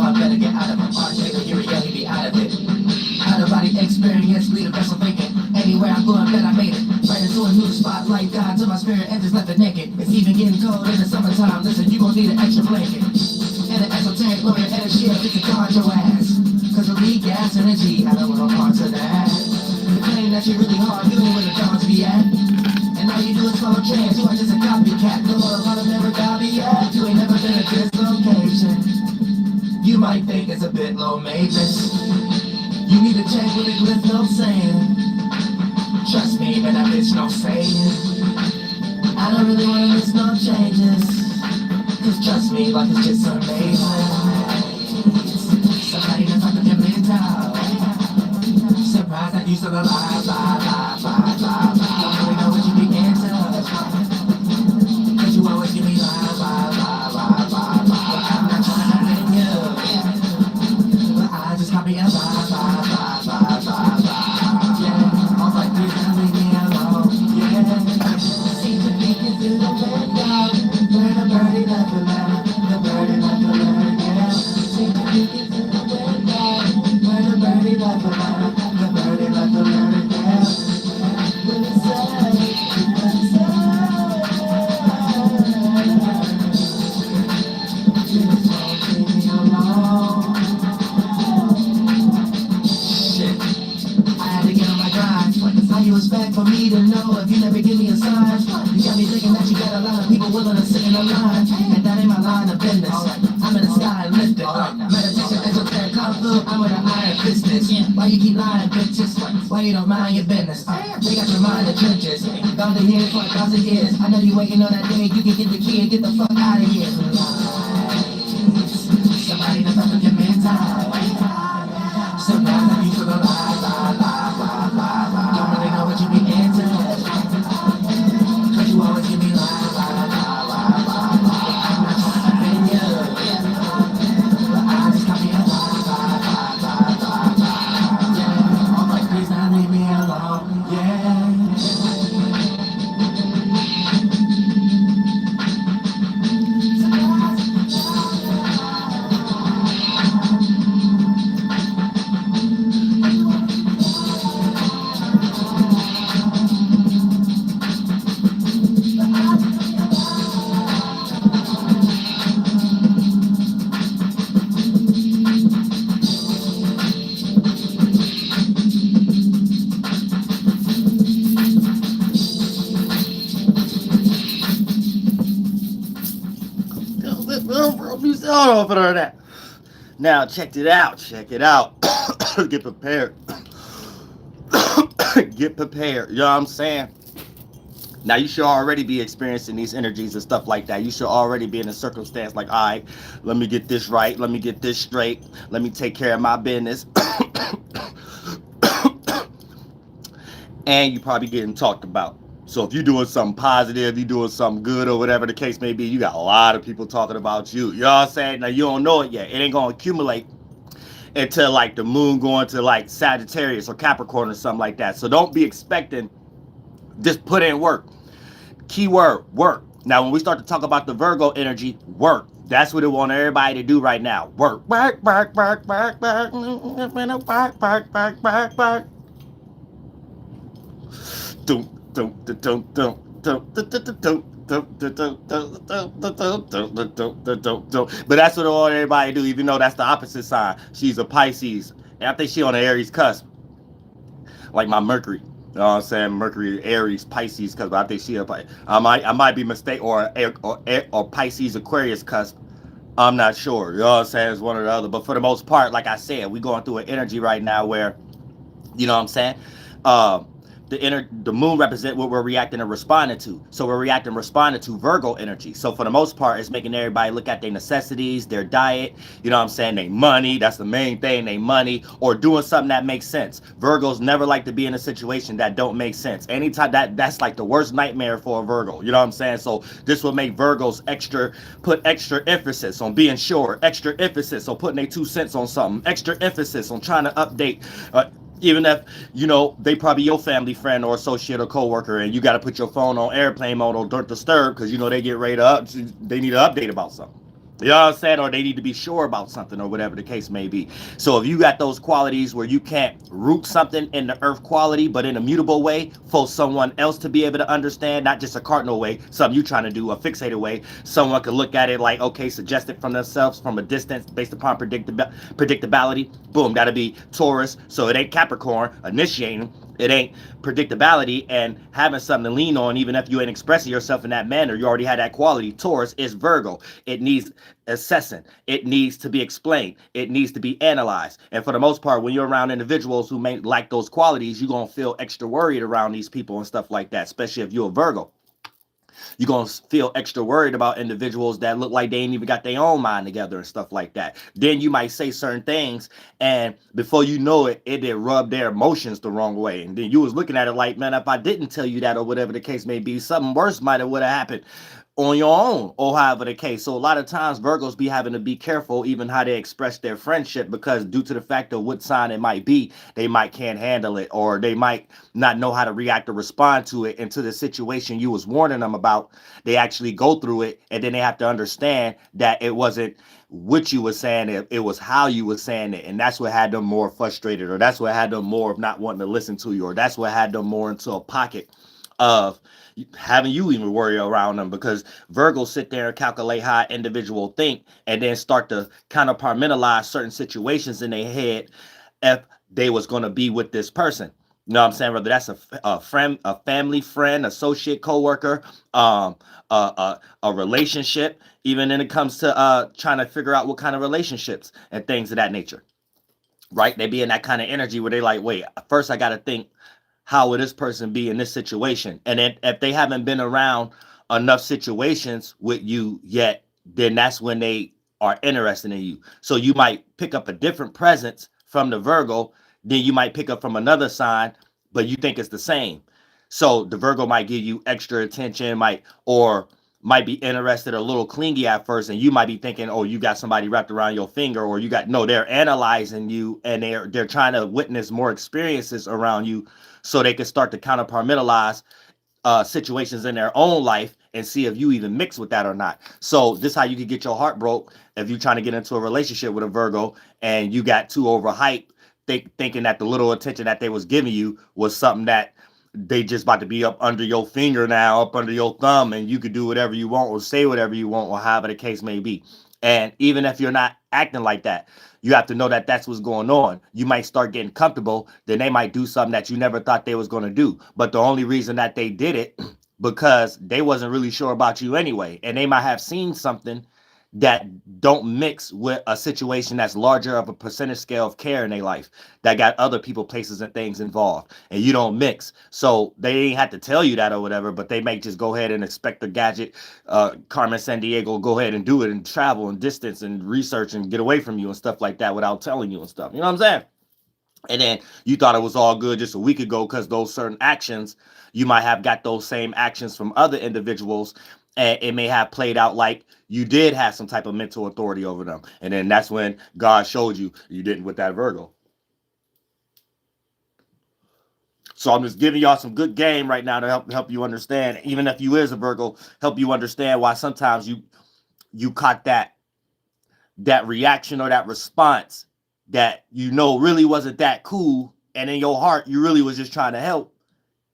I better get out of my heart, nigga, you really be out of it. Out of body experience, lead a vessel thinking. Anywhere I go, I bet I made it. Right into a new spotlight, God to my spirit and just left it naked. It's even getting cold in the summertime. Listen, you gon' need an extra blanket. And an esoteric lawyer and a shit, it's a guard your ass. Cause the weak gas energy, I don't want no parts of that. You claim that you're really hard, you ain't where the dogs be at. And all you do is follow trends, you are just a copycat. The Lord of never got me yet. You ain't never been at this location. You might think it's a bit low maintenance. You need to check what the glyph no saying. Trust me, man, that bitch no saying. I don't really wanna miss no changes. Cause trust me, like it's just amazing. Somebody that's like a million times. Surprised that you still alive, don't really know what you be into. Cause you always give me live. I'm not trying to hang you, but I just copy a vibe. Yeah, all like this, and leave me alone. Yeah, seem to be through the window. Where the birdie left the letter, the birdie left the letter, yeah. Seem to be through the window. Where the birdie left the letter, the birdie left the letter, yeah. What it say, what it say. You just won't leave me alone. Shit, I had to get on my grind. How you expect for me to know if you never give me a sign? You got me thinking that you got a lot of people willing to sit in a line, and that ain't my line of business. I'm in the sky and lifted. Meditation, esoteric, kung fu, I'm with an iron fist. Why you keep lying, bitches? Why you don't mind your business? They got your mind in trenches. Gone to here for 1,000 years. I know you waiting on that day. You can get the key and get the fuck out of here. Somebody that's up with your mental. Sometimes I used to go lie. Don't really know what you be into. Cause you always give me lies. I'm not trying to offend you, but I just copy a vibe. Yeah, all like please now leave me alone. Yeah. Now check it out. Get prepared. Get prepared. You know what I'm saying? Now you should already be experiencing these energies and stuff like that. You should already be in a circumstance like, all right, let me get this right, let me get this straight, let me take care of my business. And you probably getting talked about. So if you're doing something positive, you're doing something good or whatever the case may be, you got a lot of people talking about you. You know what I'm saying? Now you don't know it yet. It ain't gonna accumulate until like the moon going to like Sagittarius or Capricorn or something like that. So don't be expecting, just put in work. Keyword, work. Now when we start to talk about the Virgo energy, work. That's what it want everybody to do right now. Work. Work. But that's what I want everybody to do, even though that's the opposite sign. She's a Pisces, and I think she on the Aries cusp, like my Mercury. You know what I'm saying? Mercury, Aries, Pisces cusp. I think she a Pisces. I might be mistaken, or Pisces, Aquarius cusp. I'm not sure. You know what I'm saying? It's one or the other. But for the most part, like I said, we going through an energy right now where, you know what I'm saying? The moon represent what we're reacting and responding to. So we're reacting and responding to Virgo energy. So for the most part, it's making everybody look at their necessities, their diet, you know what I'm saying, their money. That's the main thing, their money, or doing something that makes sense. Virgos never like to be in a situation that don't make sense. Anytime that's like the worst nightmare for a Virgo. You know what I'm saying? So this will make Virgos put extra emphasis on being sure, extra emphasis on putting their 2 cents on something, extra emphasis on trying to update, even if, you know, they probably your family friend or associate or coworker, and you got to put your phone on airplane mode or don't disturb because, you know, they get ready to they need an update about something. You know what I'm saying? Or they need to be sure about something or whatever the case may be. So if you got those qualities where you can't root something in the earth quality, but in a mutable way for someone else to be able to understand, not just a cardinal way, something you trying to do, a fixated way, someone could look at it like, okay, suggest it from themselves from a distance based upon predictability. Boom, that'll be Taurus. So it ain't Capricorn initiating. It ain't predictability and having something to lean on, even if you ain't expressing yourself in that manner. You already had that quality. Taurus is Virgo. It needs assessing. It needs to be explained. It needs to be analyzed. And for the most part, when you're around individuals who may lack those qualities, you're going to feel extra worried around these people and stuff like that, especially if you're a Virgo. You're going to feel extra worried about individuals that look like they ain't even got their own mind together and stuff like that. Then you might say certain things, and before you know it, it did rub their emotions the wrong way. And then you was looking at it like, man, if I didn't tell you that or whatever the case may be, something worse might have would have happened on your own or however the case. So a lot of times Virgos be having to be careful even how they express their friendship, because due to the fact of what sign it might be, they might can't handle it, or they might not know how to react or respond to it into the situation you was warning them about. They actually go through it, and then they have to understand that it wasn't what you were saying, it was how you were saying it, and that's what had them more frustrated, or that's what had them more of not wanting to listen to you, or that's what had them more into a pocket of having you even worry around them, because Virgos sit there and calculate how an individual think and then start to kind of compartmentalize certain situations in their head if they was going to be with this person. You know what I'm saying? Whether that's a friend, a family friend, associate, coworker, a relationship, even when it comes to trying to figure out what kind of relationships and things of that nature, right? They be in that kind of energy where they like, wait, first I got to think, how would this person be in this situation? And then if they haven't been around enough situations with you yet, then that's when they are interested in you. So you might pick up a different presence from the Virgo than you might pick up from another sign, but you think it's the same. So the Virgo might give you extra attention, might be interested, a little clingy at first, and you might be thinking, oh, you got somebody wrapped around your finger, or you got, no, they're analyzing you, and they're trying to witness more experiences around you so they can start to compartmentalize situations in their own life and see if you even mix with that or not. So this is how you can get your heart broke if you're trying to get into a relationship with a Virgo and you got too overhyped, thinking that the little attention that they was giving you was something that they just about to be up under your finger now, up under your thumb, and you could do whatever you want or say whatever you want or however the case may be. And even if you're not acting like that, you have to know that that's what's going on. You might start getting comfortable, then they might do something that you never thought they was going to do. But the only reason that they did it because they wasn't really sure about you anyway. And they might have seen something that don't mix with a situation that's larger of a percentage scale of care in their life, that got other people, places, and things involved, and you don't mix. So they ain't have to tell you that or whatever, but they may just go ahead and expect the gadget, Carmen Sandiego, go ahead and do it and travel and distance and research and get away from you and stuff like that without telling you and stuff. You know what I'm saying? And then you thought it was all good just a week ago because those certain actions, you might have got those same actions from other individuals, and it may have played out like you did have some type of mental authority over them. And then that's when God showed you didn't with that Virgo. So I'm just giving y'all some good game right now to help you understand, even if you is a Virgo, help you understand why sometimes you caught that reaction or that response that really wasn't that cool, and in your heart you really was just trying to help,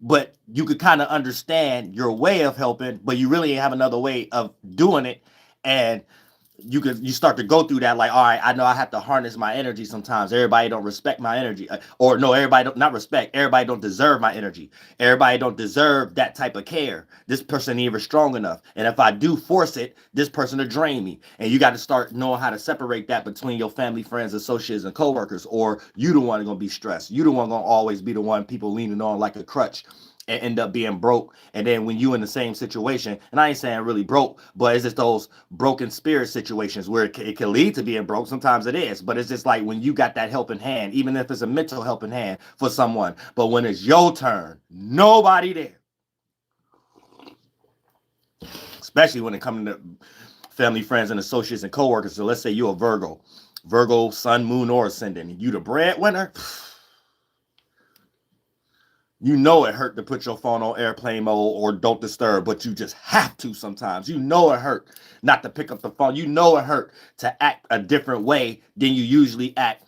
but you could kind of understand your way of helping, but you really have another way of doing it. And you start to go through that like, all right, I know I have to harness my energy sometimes. Everybody don't respect my energy, or no, everybody don't, not respect, everybody don't deserve my energy. Everybody don't deserve that type of care. This person ain't even strong enough, and if I do force it, this person will drain me. And you got to start knowing how to separate that between your family, friends, associates, and coworkers. Or you the one gonna be stressed, you the one gonna always be the one people leaning on like a crutch and end up being broke. And then when you in the same situation, and I ain't saying really broke, but it's just those broken spirit situations where it can lead to being broke. Sometimes it is, but it's just like when you got that helping hand, even if it's a mental helping hand for someone, but when it's your turn, nobody there. Especially when it comes to family, friends, and associates and coworkers. So let's say you're a Virgo, sun, moon, or ascendant, and you the breadwinner. You know it hurt to put your phone on airplane mode or don't disturb, but you just have to sometimes. You know it hurt not to pick up the phone. You know it hurt to act a different way than you usually act,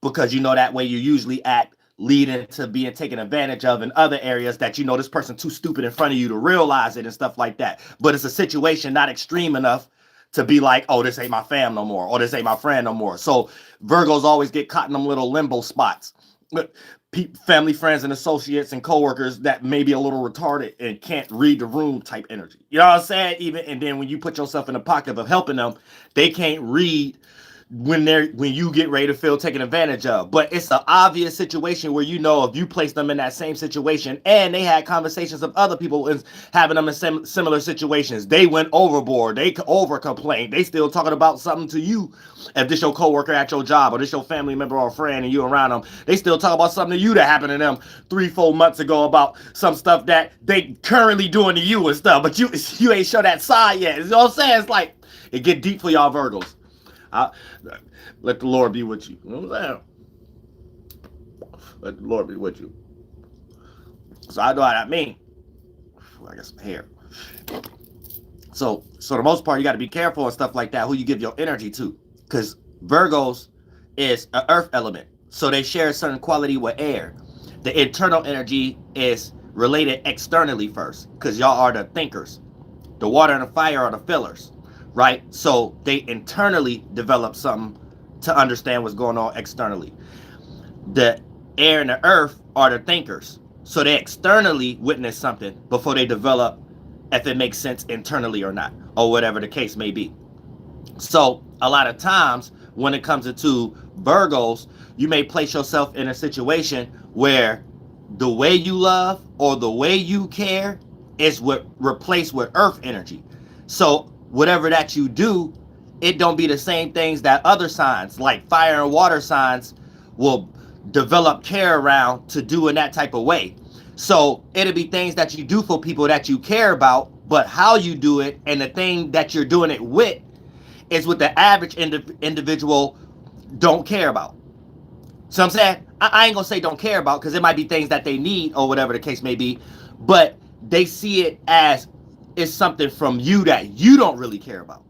because you know that way you usually act leading to being taken advantage of in other areas that you know this person too stupid in front of you to realize it and stuff like that. But it's a situation not extreme enough to be like, oh, this ain't my fam no more, or this ain't my friend no more. So Virgos always get caught in them little limbo spots. Family, friends, and associates and coworkers that may be a little retarded and can't read the room type energy. You know what I'm saying? Even, and then when you put yourself in the pocket of helping them, they can't read when you get ready to feel taken advantage of. But it's an obvious situation where, you know, if you place them in that same situation and they had conversations of other people and having them in similar situations, they went overboard, they over complained, they still talking about something to you. If this your coworker at your job or this your family member or friend and you around them, they still talk about something to you that happened to them 3-4 months ago about some stuff that they currently doing to you and stuff, but you ain't show that side yet. You know what I'm saying? It's like, it get deep for y'all Virgos. Let the Lord be with you. You know what I'm saying? Let the Lord be with you. So I know what I mean. I got some hair. So the most part, you got to be careful and stuff like that, who you give your energy to. Because Virgos is an earth element. So they share a certain quality with air. The internal energy is related externally first, because y'all are the thinkers. The water and the fire are the fillers. Right? So they internally develop something to understand what's going on externally. The air and the earth are the thinkers. So they externally witness something before they develop if it makes sense internally or not, or whatever the case may be. So a lot of times when it comes to Virgos, you may place yourself in a situation where the way you love or the way you care is what replaced with earth energy. So whatever that you do, it don't be the same things that other signs like fire and water signs will develop care around to do in that type of way. So it'll be things that you do for people that you care about, but how you do it and the thing that you're doing it with is what the average individual don't care about. So I'm saying, I ain't gonna say don't care about, because it might be things that they need or whatever the case may be, but they see it as it's something from you that you don't really care about.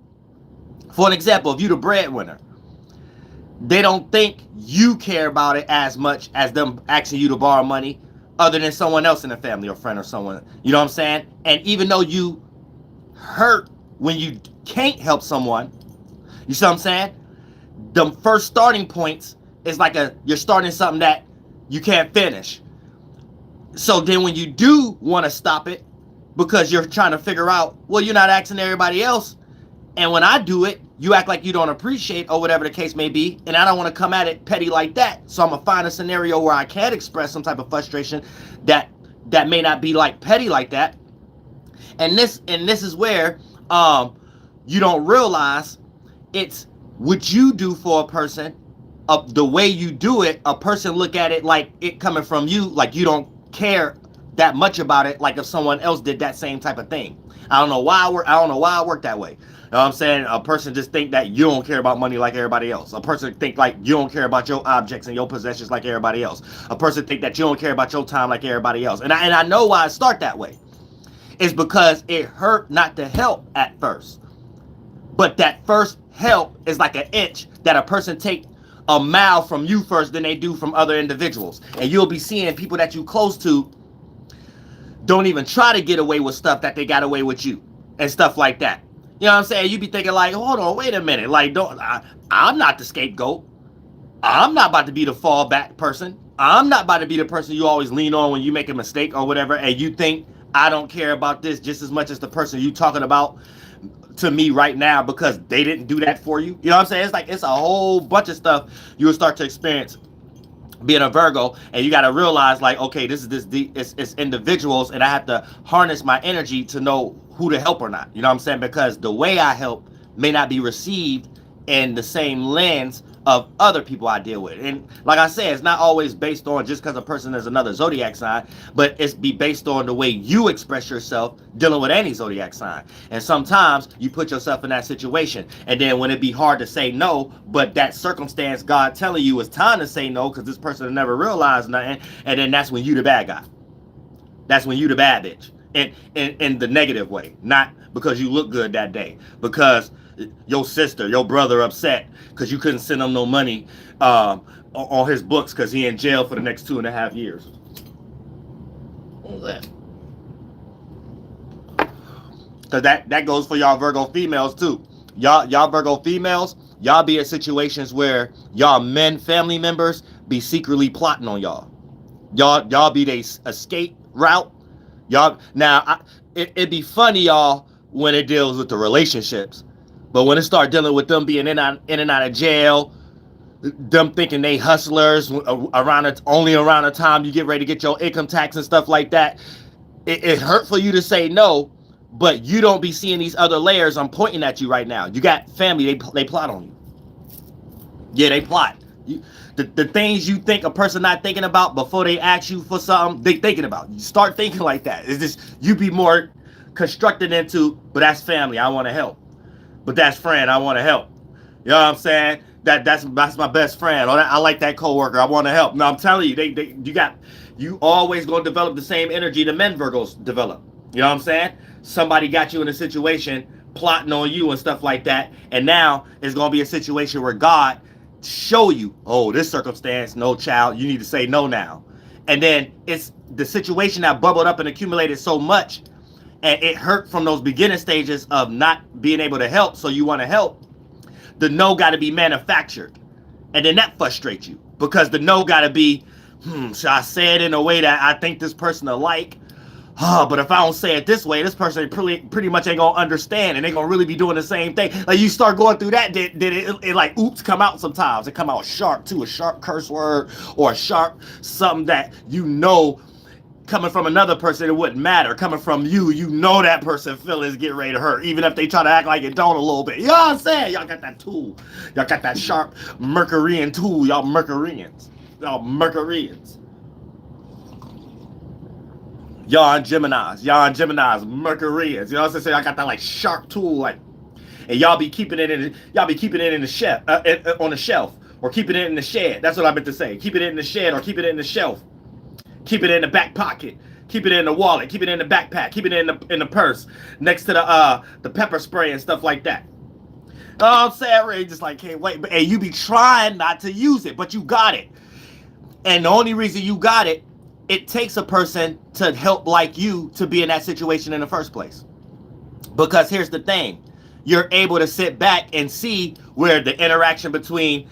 For an example, if you're the breadwinner, they don't think you care about it as much as them asking you to borrow money, other than someone else in the family or friend or someone. You know what I'm saying? And even though you hurt when you can't help someone, you see what I'm saying? The first starting points is like you're starting something that you can't finish. So then when you do want to stop it, because you're trying to figure out, well, you're not asking everybody else. And when I do it, you act like you don't appreciate or whatever the case may be. And I don't want to come at it petty like that. So I'm going to find a scenario where I can express some type of frustration that may not be like petty like that. And this is where you don't realize it's what you do for a person, the way you do it, a person look at it like it coming from you, like you don't care that much about it, like if someone else did that same type of thing. I don't know why I work that way. You know what I'm saying? A person just think that you don't care about money like everybody else. A person think like you don't care about your objects and your possessions like everybody else. A person think that you don't care about your time like everybody else. And I know why I start that way. It's because it hurt not to help at first. But that first help is like an inch that a person take a mile from you first than they do from other individuals. And you'll be seeing people that you close to don't even try to get away with stuff that they got away with you and stuff like that. You know what I'm saying? You be thinking like, hold on, wait a minute. Like, I'm not the scapegoat. I'm not about to be the fallback person. I'm not about to be the person you always lean on when you make a mistake or whatever. And you think I don't care about this just as much as the person you talking about to me right now because they didn't do that for you. You know what I'm saying? It's like, it's a whole bunch of stuff you'll start to experience being a Virgo, and you got to realize like, okay, it's individuals, and I have to harness my energy to know who to help or not. You know what I'm saying? Because the way I help may not be received in the same lens of other people I deal with. And like I said, it's not always based on just because a person is another zodiac sign, but it's be based on the way you express yourself dealing with any zodiac sign. And sometimes you put yourself in that situation, and then when it be hard to say no, but that circumstance God telling you it's time to say no because this person never realized nothing, and then that's when you the bad guy. That's when you the bad bitch. In the negative way. Not because you look good that day. Because your sister, your brother upset because you couldn't send him no money on his books because he in jail for the next 2.5 years. What was that? Because that goes for y'all Virgo females too. Y'all Virgo females, y'all be in situations where y'all men, family members, be secretly plotting on y'all. Y'all be they escape route. Y'all now it'd be funny, y'all, when it deals with the relationships. But when it start dealing with them being in and out of jail, them thinking they hustlers only around the time you get ready to get your income tax and stuff like that, it hurt for you to say no. But you don't be seeing these other layers I'm pointing at you right now. You got family, they plot on you. Yeah, they plot. The things you think a person not thinking about before they ask you for something, they thinking about. You start thinking like that. It's just, you be more constructed into, but that's family, I want to help. But that's friend, I want to help. You know what I'm saying? That's my best friend. Or I like that coworker, I want to help. No, I'm telling you, you always gonna develop the same energy the men Virgos develop. You know what I'm saying? Somebody got you in a situation plotting on you and stuff like that, and now it's gonna be a situation where God show you, oh, this circumstance, no child, you need to say no now. And then it's the situation that bubbled up and accumulated so much, and it hurt from those beginning stages of not being able to help, so you want to help. The no got to be manufactured, and then that frustrates you because the no got to be, should I say it in a way that I think this person will like? But if I don't say it this way, this person pretty much ain't gonna understand, and they gonna really be doing the same thing. Like, you start going through that, then it like oops come out sometimes. It come out sharp too, a sharp curse word or a sharp something that you know coming from another person it wouldn't matter. Coming from you, you know that person feelings get ready to hurt, even if they try to act like it don't a little bit. You know what I'm saying? Y'all got that tool. Y'all got that sharp Mercurian tool. Y'all Mercurians. Y'all and Geminis, Mercurians. You know what I'm saying? I got that like sharp tool, like, and y'all be keeping it in the shelf, on the shelf, or keeping it in the shed. That's what I meant to say. Keep it in the shed or keep it in the shelf. Keep it in the back pocket. Keep it in the wallet. Keep it in the backpack. Keep it in the purse next to the pepper spray and stuff like that. You know what I'm saying? Ray just like can't wait. But hey, you be trying not to use it, but you got it. And the only reason you got it, it takes a person to help like you to be in that situation in the first place. Because here's the thing. You're able to sit back and see where the interaction between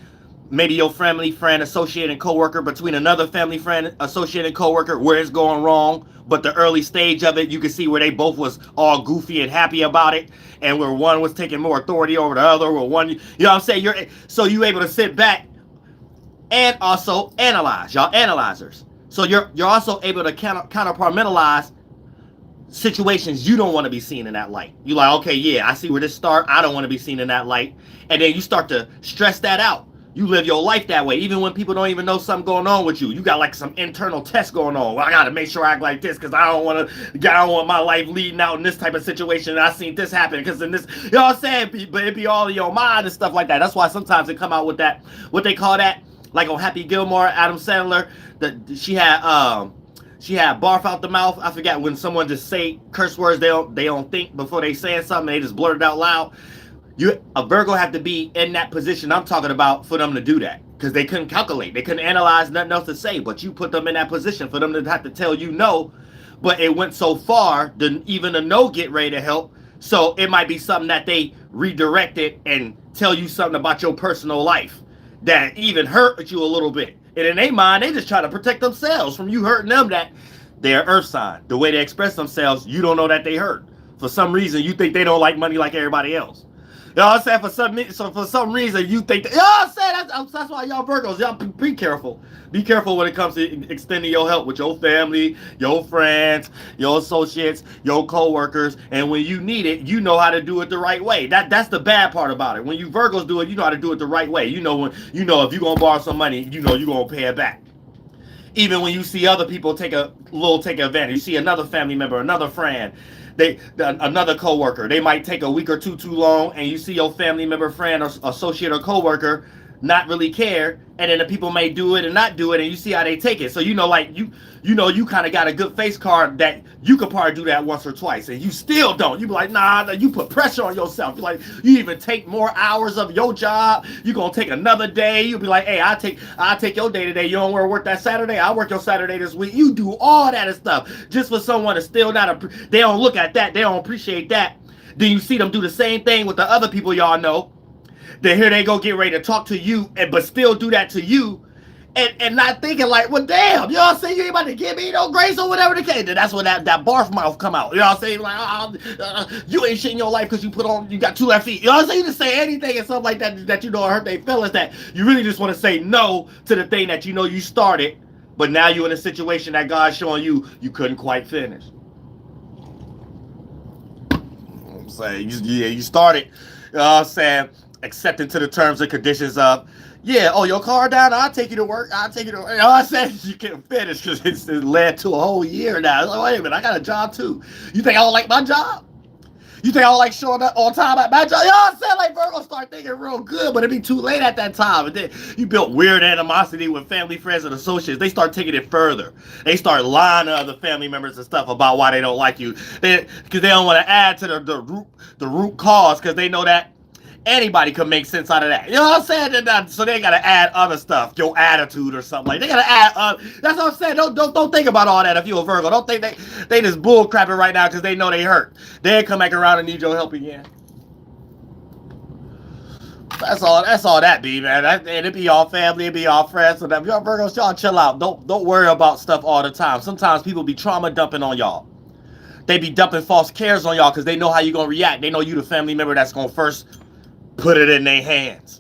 maybe your family friend, associate, and coworker, between another family friend, associate, and coworker, where it's going wrong. But the early stage of it, you can see where they both was all goofy and happy about it. And where one was taking more authority over the other. Where one, you know what I'm saying? So you're able to sit back and also analyze. Y'all analyzers. So you're also able to counterpartmentalize situations you don't want to be seen in that light. You like, okay, yeah, I see where this start. I don't want to be seen in that light. And then you start to stress that out. You live your life that way, even when people don't even know something going on with you. You got like some internal test going on. Well, I got to make sure I act like this because I don't want my life leading out in this type of situation. And I seen this happen because in this, you know what I'm saying? But it be all in your mind and stuff like that. That's why sometimes they come out with that, what they call that, like on Happy Gilmore, Adam Sandler, she had barf out the mouth. I forgot when someone just say curse words they don't think before they saying something, they just blurt it out loud. A Virgo have to be in that position I'm talking about for them to do that, because they couldn't calculate, they couldn't analyze, nothing else to say. But you put them in that position for them to have to tell you no. But it went so far, even the no get ready to help. So it might be something that they redirected and tell you something about your personal life that even hurt you a little bit. And in their mind, they just try to protect themselves from you hurting them. That they're earth sign. The way they express themselves, you don't know that they hurt. For some reason, you think they don't like money like everybody else. You know what I'm saying? For some reason, you think that, you know what I'm saying? That's why y'all Virgos, y'all be careful. Be careful when it comes to extending your help with your family, your friends, your associates, your co-workers. And when you need it, you know how to do it the right way. That's the bad part about it. When you Virgos do it, you know how to do it the right way. You know if you're gonna borrow some money, you know you're gonna pay it back. Even when you see other people take advantage, you see another family member, another friend, another coworker, they might take a week or two too long, and you see your family member, friend, or associate or coworker not really care, and then the people may do it and not do it, and you see how they take it. So you know, like you kind of got a good face card that you could probably do that once or twice, and you still don't. You be like, nah, you put pressure on yourself. You like, you even take more hours of your job. You gonna take another day. You be like, hey, I'll take your day today. You don't want to work that Saturday? I'll work your Saturday this week. You do all that and stuff just for someone to still not. They don't look at that. They don't appreciate that. Then you see them do the same thing with the other people y'all know. Then here they go get ready to talk to you, but still do that to you, and not thinking like, well, damn, you know what I'm saying? You ain't about to give me no grace or whatever the case. Then that's when that barf mouth come out. You know what I'm saying? Like, you ain't shit in your life because you got 2 left feet. You know what I'm saying? You just say anything and stuff like that you know hurt their feelings, that you really just want to say no to the thing that you know you started, but now you're in a situation that God's showing you couldn't quite finish. I'm saying, you started, you know what I'm saying, accepting to the terms and conditions of, yeah, oh, your car down, I'll take you to work, you know what I'm saying? You can't finish because it's led to a whole year now. It's like, wait a minute, I got a job too. You think I don't like my job? You think I don't like showing up on time at my job? You know what I'm saying? Like, Virgo start thinking real good, but it'd be too late at that time. And then you built weird animosity with family, friends, and associates. They start taking it further. They start lying to other family members and stuff about why they don't like you. Because they don't want to add to the root cause, because they know that anybody could make sense out of that. You know what I'm saying? So they got to add other stuff, your attitude or something. Like, they got to add that's what I'm saying. Don't think about all that if you're a Virgo. Don't think they just bull crapping right now because they know they hurt. They'll come back around and need your help again. That's all that be, man. And it be all family, it be all friends. So that y'all Virgos, y'all chill out. Don't worry about stuff all the time. Sometimes people be trauma dumping on y'all. They be dumping false cares on y'all because they know how you gonna react. They know you the family member that's gonna first put it in their hands.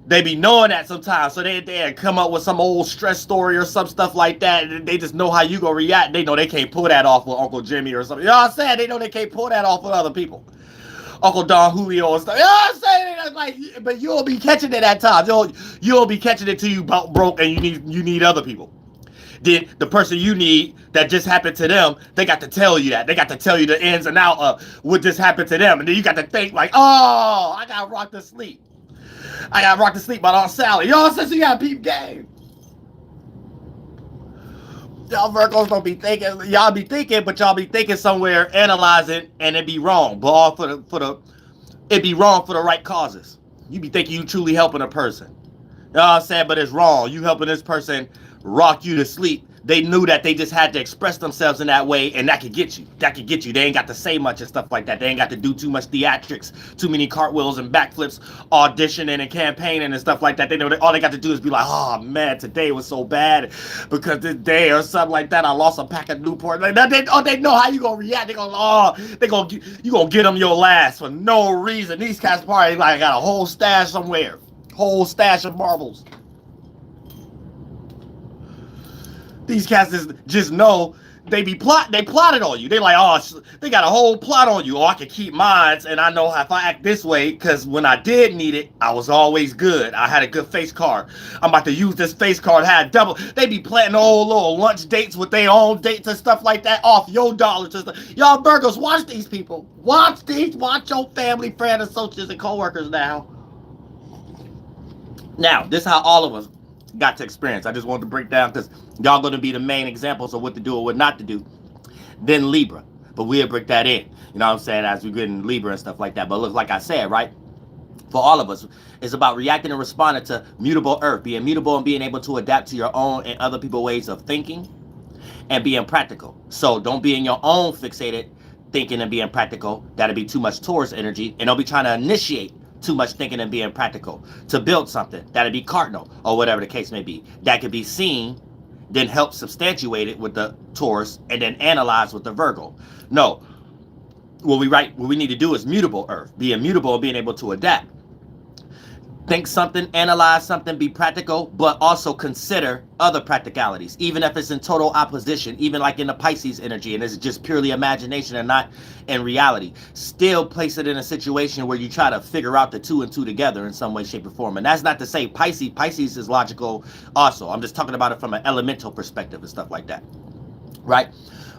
They be knowing that sometimes, so they come up with some old stress story or some stuff like that, and they just know how you gonna react. They know they can't pull that off with Uncle Jimmy or something. You know what I'm saying? They know they can't pull that off with other people. Uncle Don Julio and stuff. You know what I'm saying? Like, but you'll be catching it at times. You'll be catching it till you broke and you need other people. Then the person you need that just happened to them, they got to tell you that. They got to tell you the ins and outs of what just happened to them. And then you got to think like, oh, I got rocked to sleep. I got rocked to sleep by Aunt Sally. You know what I'm saying? So you got peep game. Y'all Virgos don't be thinking. Y'all be thinking, but y'all be thinking somewhere, analyzing, and it be wrong. But all it be wrong for the right causes. You be thinking you truly helping a person. You know what I'm saying? But it's wrong. You helping this person rock you to sleep. They knew that they just had to express themselves in that way, and that could get you. That could get you. They ain't got to say much and stuff like that. They ain't got to do too much theatrics, too many cartwheels and backflips, auditioning and campaigning and stuff like that. They know that all they got to do is be like, oh man, today was so bad because this day or something like that, I lost a pack of Newport. Like that, they know how you gonna react. You gonna get them your last for no reason. These cats probably like got a whole stash somewhere, whole stash of marbles. These cats just know they plotted on you. They like, oh, they got a whole plot on you. Oh, I can keep mine, and I know if I act this way, because when I did need it, I was always good. I had a good face card. I'm about to use this face card. Had double. They be planning old little lunch dates with their own dates and stuff like that off your dollars. Y'all Virgos, watch these people. Watch your family, friends, associates, and coworkers now. Now, this is how all of us got to experience. I just wanted to break down because y'all going to be the main examples of what to do or what not to do. Then Libra. But we'll break that in. You know what I'm saying? As we get in Libra and stuff like that. But look, like I said, right? For all of us, it's about reacting and responding to mutable earth. Being mutable and being able to adapt to your own and other people's ways of thinking and being practical. So don't be in your own fixated thinking and being practical. That'll be too much Taurus energy. And don't be trying to initiate too much thinking and being practical to build something. That'd be cardinal or whatever the case may be. That could be seen, then help substantiate it with the Taurus, and then analyze with the Virgo. No, what we need to do is mutable earth, being mutable and being able to adapt. Think something, analyze something, be practical, but also consider other practicalities, even if it's in total opposition, even like in the Pisces energy, and it's just purely imagination and not in reality. Still place it in a situation where you try to figure out the two and two together in some way, shape, or form. And that's not to say Pisces is logical also. I'm just talking about it from an elemental perspective and stuff like that, right?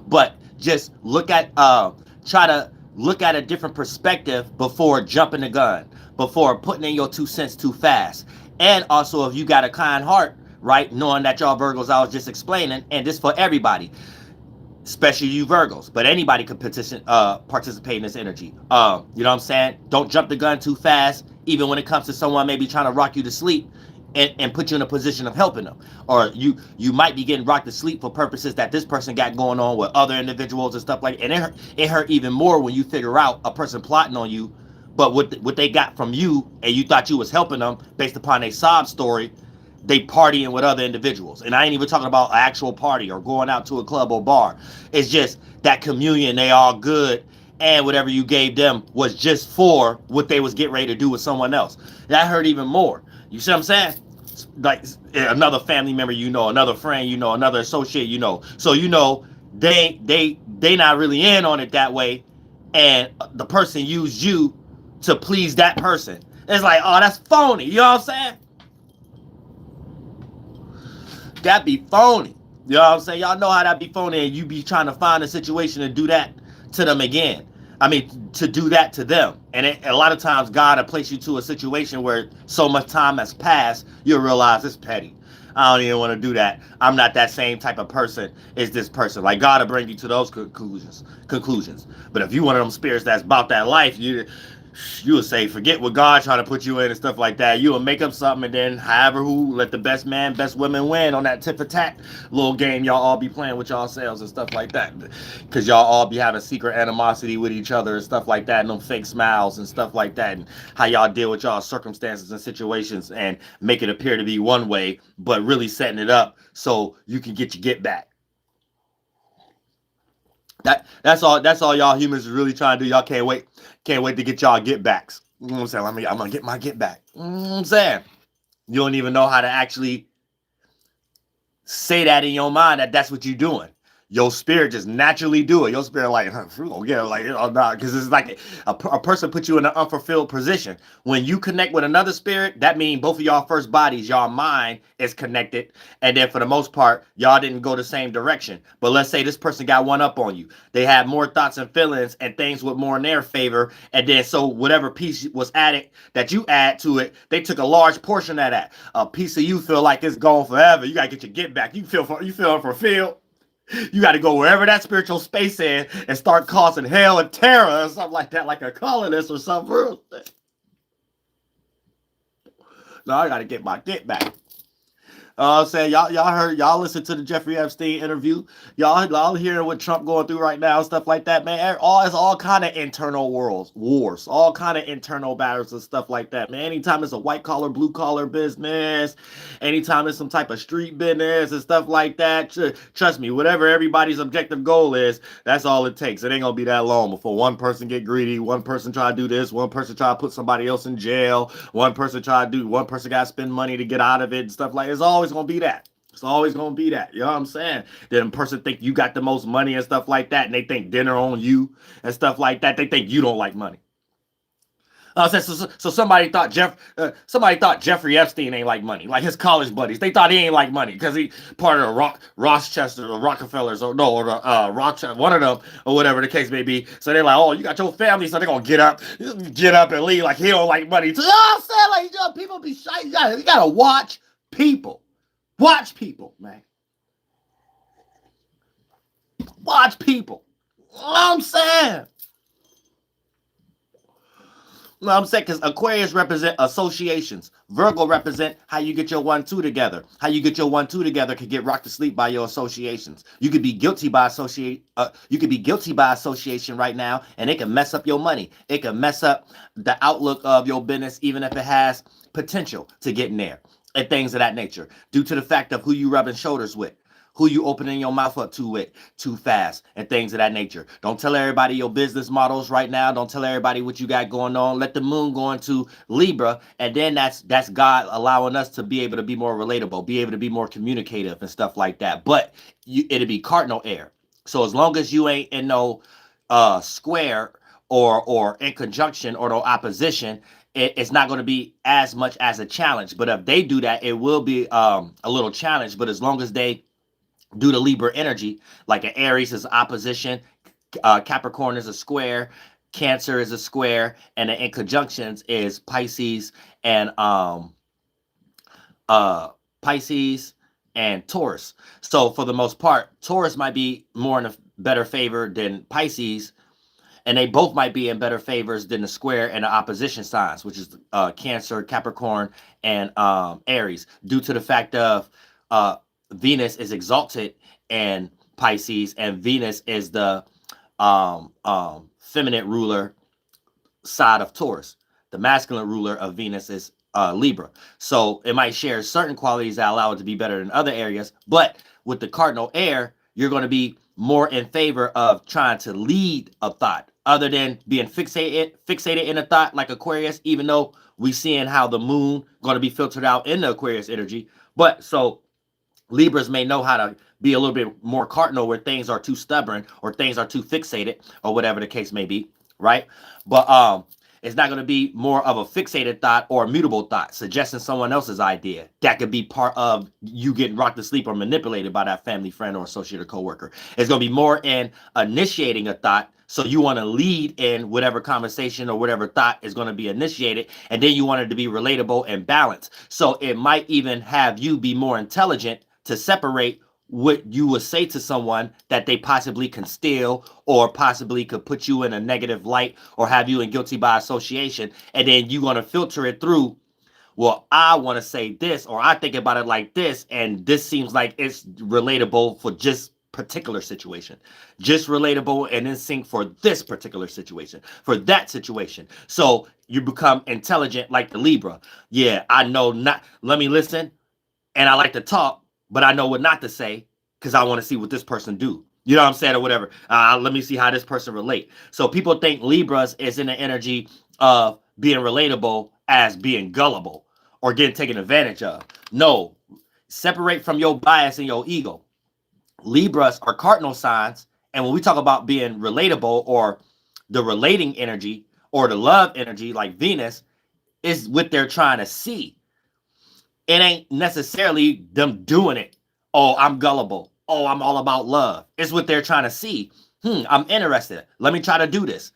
But just look at, try to look at a different perspective before jumping the gun, before putting in your 2 cents too fast. And also, if you got a kind heart, right, knowing that y'all Virgos I was just explaining, and this for everybody, especially you Virgos, but anybody could participate in this energy. You know what I'm saying? Don't jump the gun too fast, even when it comes to someone maybe trying to rock you to sleep and put you in a position of helping them. Or you might be getting rocked to sleep for purposes that this person got going on with other individuals and stuff like that. And it hurt even more when you figure out a person plotting on you, but what they got from you and you thought you was helping them based upon a sob story, they partying with other individuals. And I ain't even talking about an actual party or going out to a club or bar. It's just that communion, they all good, and whatever you gave them was just for what they was getting ready to do with someone else. That hurt even more. You see what I'm saying? Like another family member, you know, another friend, you know, another associate, you know. So you know they not really in on it that way, and the person used you to please that person. It's like, oh, that's phony. You know what I'm saying? That be phony. You know what I'm saying? Y'all know how that be phony, and you be trying to find a situation to do that to them again. I mean, to do that to them. And a lot of times God will place you to a situation where so much time has passed, you'll realize it's petty. I don't even want to do that. I'm not that same type of person as this person. Like, God will bring you to those conclusions. But if you one of them spirits that's about that life, you will say, forget what God trying to put you in and stuff like that. You will make up something, and then however who let the best man, best women win on that tit for tat little game y'all all be playing with y'all selves and stuff like that. Because y'all all be having secret animosity with each other and stuff like that, and them fake smiles and stuff like that, and how y'all deal with y'all circumstances and situations and make it appear to be one way, but really setting it up so you can get your get back. That's all y'all humans is really trying to do. Y'all can't wait to get y'all get backs. You know what I'm saying? I'm gonna get my get back. You know what I'm saying? You don't even know how to actually say that in your mind that's what you're doing. Your spirit just naturally do it. Your spirit like, yeah, like, oh, nah, because it's like a person put you in an unfulfilled position. When you connect with another spirit, that means both of y'all first bodies, y'all mind is connected. And then for the most part, y'all didn't go the same direction. But let's say this person got one up on you. They had more thoughts and feelings and things with more in their favor. And then so whatever piece was added that you add to it, they took a large portion of that. A piece of you feel like it's gone forever. You got to get your get back. You feel unfulfilled. You got to go wherever that spiritual space is and start causing hell and terror or something like that, like a colonist or something. No, I got to get my get back. I'm saying y'all listen to the Jeffrey Epstein interview. Y'all hearing what Trump going through right now, stuff like that, man. It's all kind of internal wars, all kind of internal battles and stuff like that, man. Anytime it's a white collar, blue collar business, anytime it's some type of street business and stuff like that, trust me, whatever everybody's objective goal is, that's all it takes. It ain't gonna be that long before one person get greedy, one person try to do this, one person try to put somebody else in jail, one person gotta spend money to get out of it and stuff like that. It's always gonna be that. It's always gonna be that. You know what I'm saying? Then person think you got the most money and stuff like that, and they think dinner on you and stuff like that. They think you don't like money. So somebody thought Jeffrey Epstein ain't like money, like his college buddies. They thought he ain't like money because he part of the Rochester or Rockefellers or Rothschild, one of them or whatever the case may be. So they're like, oh, you got your family, so they're gonna get up and leave like he don't like money. So, you know what I'm saying? Like, you know, people be shy. You gotta watch people. Watch people, man. Watch people. You know what I'm saying? You know what I'm saying? Because Aquarius represent associations. Virgo represent how you get your 1-2 together. How you get your 1-2 together can get rocked to sleep by your associations. You could be guilty by association right now, and it can mess up your money. It can mess up the outlook of your business, even if it has potential to get in there and things of that nature, due to the fact of who you rubbing shoulders with, who you opening your mouth up to with too fast, and things of that nature. Don't tell everybody your business models right now. Don't tell everybody what you got going on. Let the moon go into Libra, and then that's God allowing us to be able to be more relatable, be able to be more communicative and stuff like that. But it'll be cardinal air. So as long as you ain't in no square or in conjunction or no opposition, it's not going to be as much as a challenge. But if they do that, it will be a little challenge. But as long as they do the Libra energy, like an Aries is opposition, Capricorn is a square, Cancer is a square, and the in conjunctions is Pisces and Pisces, and Taurus. So for the most part, Taurus might be more in a better favor than Pisces, and they both might be in better favors than the square and the opposition signs, which is Cancer, Capricorn, and Aries, due to the fact of Venus is exalted in Pisces, and Venus is the feminine ruler side of Taurus. The masculine ruler of Venus is Libra. So it might share certain qualities that allow it to be better than other areas. But with the cardinal air, you're going to be more in favor of trying to lead a thought other than being fixated in a thought like Aquarius, even though we seeing how the moon going to be filtered out in the Aquarius energy. But so Libras may know how to be a little bit more cardinal where things are too stubborn or things are too fixated or whatever the case may be, right? But it's not going to be more of a fixated thought or a mutable thought, suggesting someone else's idea. That could be part of you getting rocked to sleep or manipulated by that family, friend, or associate or coworker. It's going to be more in initiating a thought. So you want to lead in whatever conversation or whatever thought is going to be initiated. And then you want it to be relatable and balanced. So it might even have you be more intelligent to separate what you would say to someone that they possibly can steal or possibly could put you in a negative light or have you in guilty by association. And then you're going to filter it through, well, I want to say this, or I think about it like this, and this seems like it's relatable for just particular situation, just relatable and in sync for this particular situation, for that situation. So you become intelligent like the Libra. Yeah, I know not, let me listen, and I like to talk, but I know what not to say because I want to see what this person do. You know what I'm saying, or whatever. Let me see how this person relate. So people think Libras is in the energy of being relatable as being gullible or getting taken advantage of. No, separate from your bias and your ego. Libras are cardinal signs, and when we talk about being relatable or the relating energy or the love energy like Venus, is what they're trying to see. It ain't necessarily them doing it. Oh, I'm gullible. Oh, I'm all about love. It's what they're trying to see. I'm interested. Let me try to do this.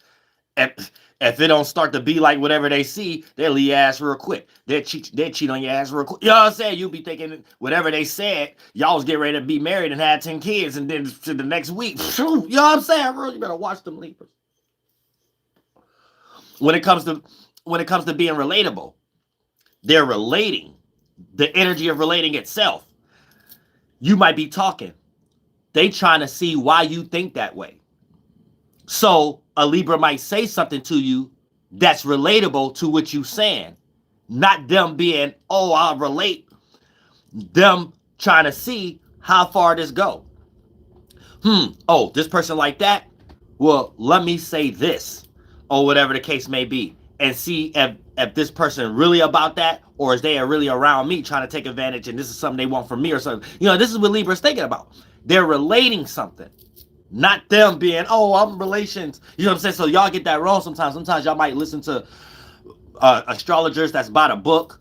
If it don't start to be like whatever they see, they'll leave your ass real quick. They'll cheat on your ass real quick. You know what I'm saying? You'll be thinking whatever they said, y'all was getting ready to be married and had 10 kids, and then to the next week, you know what I'm saying? Bro, you better watch them Libras. When it comes to being relatable, they're relating. The energy of relating itself. You might be talking. They trying to see why you think that way. So a Libra might say something to you that's relatable to what you saying. Not them being, oh, I'll relate. Them trying to see how far this go. Oh, this person like that? Well, let me say this. Or whatever the case may be. And see if this person really about that, or is they really around me trying to take advantage and this is something they want from me or something. You know, this is what Libra's thinking about. They're relating something. Not them being, oh, I'm relations. You know what I'm saying? So y'all get that wrong sometimes. Sometimes y'all might listen to astrologers that's about a book.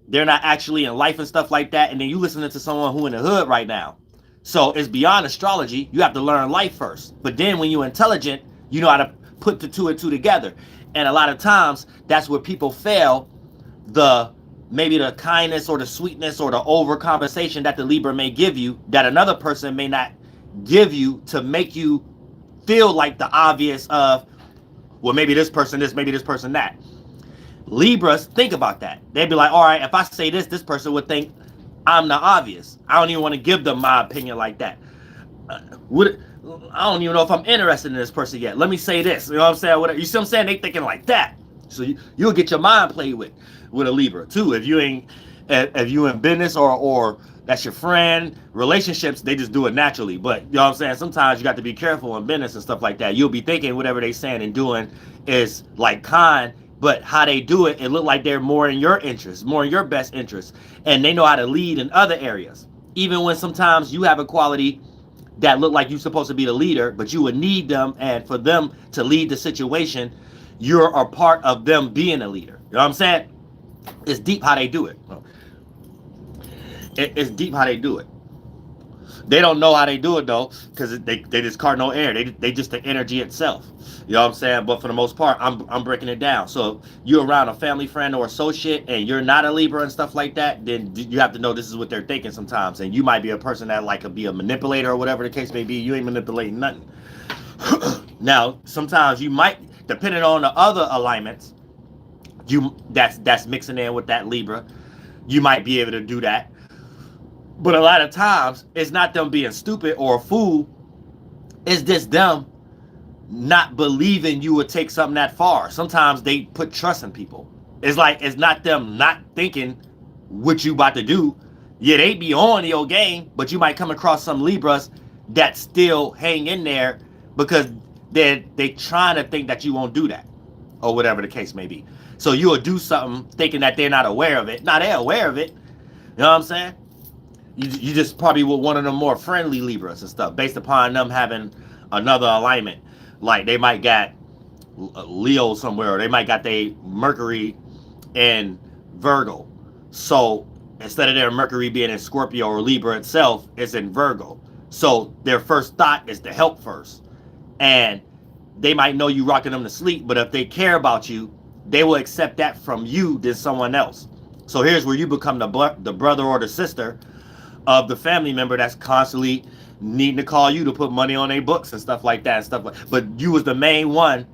They're not actually in life and stuff like that. And then you listening to someone who in the hood right now. So it's beyond astrology. You have to learn life first. But then when you're intelligent, you know how to put the two and two together. And a lot of times, that's where people fail. Maybe the kindness or the sweetness or the overcompensation that the Libra may give you, that another person may not give you to make you feel like the obvious of, well, maybe this person this, maybe this person that. Libras think about that. They'd be like, all right, if I say this, this person would think I'm the obvious. I don't even want to give them my opinion like that. I don't even know if I'm interested in this person yet. Let me say this. You know what I'm saying? Whatever. You see what I'm saying? They thinking like that. So you'll get your mind played with a Libra too. If you in business or that's your friend, relationships, they just do it naturally. But you know what I'm saying? Sometimes you got to be careful in business and stuff like that. You'll be thinking whatever they saying and doing is like kind, but how they do it, it look like they're more in your interest, more in your best interest. And they know how to lead in other areas. Even when sometimes you have a quality that look like you're supposed to be the leader, but you would need them, and for them to lead the situation, you're a part of them being a leader. You know what I'm saying? It's deep how they do it. It's deep how they do it. They don't know how they do it though, because they just cardinal air. They just the energy itself. You know what I'm saying? But for the most part, I'm breaking it down. So if you're around a family friend or associate and you're not a Libra and stuff like that, then you have to know this is what they're thinking sometimes. And you might be a person that like could be a manipulator or whatever the case may be. You ain't manipulating nothing. Now, sometimes you might, depending on the other alignments, that's mixing in with that Libra, you might be able to do that. But a lot of times, it's not them being stupid or a fool. It's just them not believing you would take something that far. Sometimes they put trust in people. It's like, it's not them not thinking what you about to do. Yeah, they be on your game, but you might come across some Libras that still hang in there because they trying to think that you won't do that or whatever the case may be. So you will do something thinking that they're not aware of it. Now they're aware of it. You know what I'm saying? You just probably with one of them more friendly Libras and stuff based upon them having another alignment. Like they might got Leo somewhere, or they might got their Mercury in Virgo. So instead of their Mercury being in Scorpio or Libra itself, it's in Virgo. So their first thought is to help first. And they might know you rocking them to sleep, but if they care about you, they will accept that from you than someone else. So here's where you become the brother or the sister of the family member that's constantly needing to call you to put money on their books and stuff like that and stuff like. But you was the main one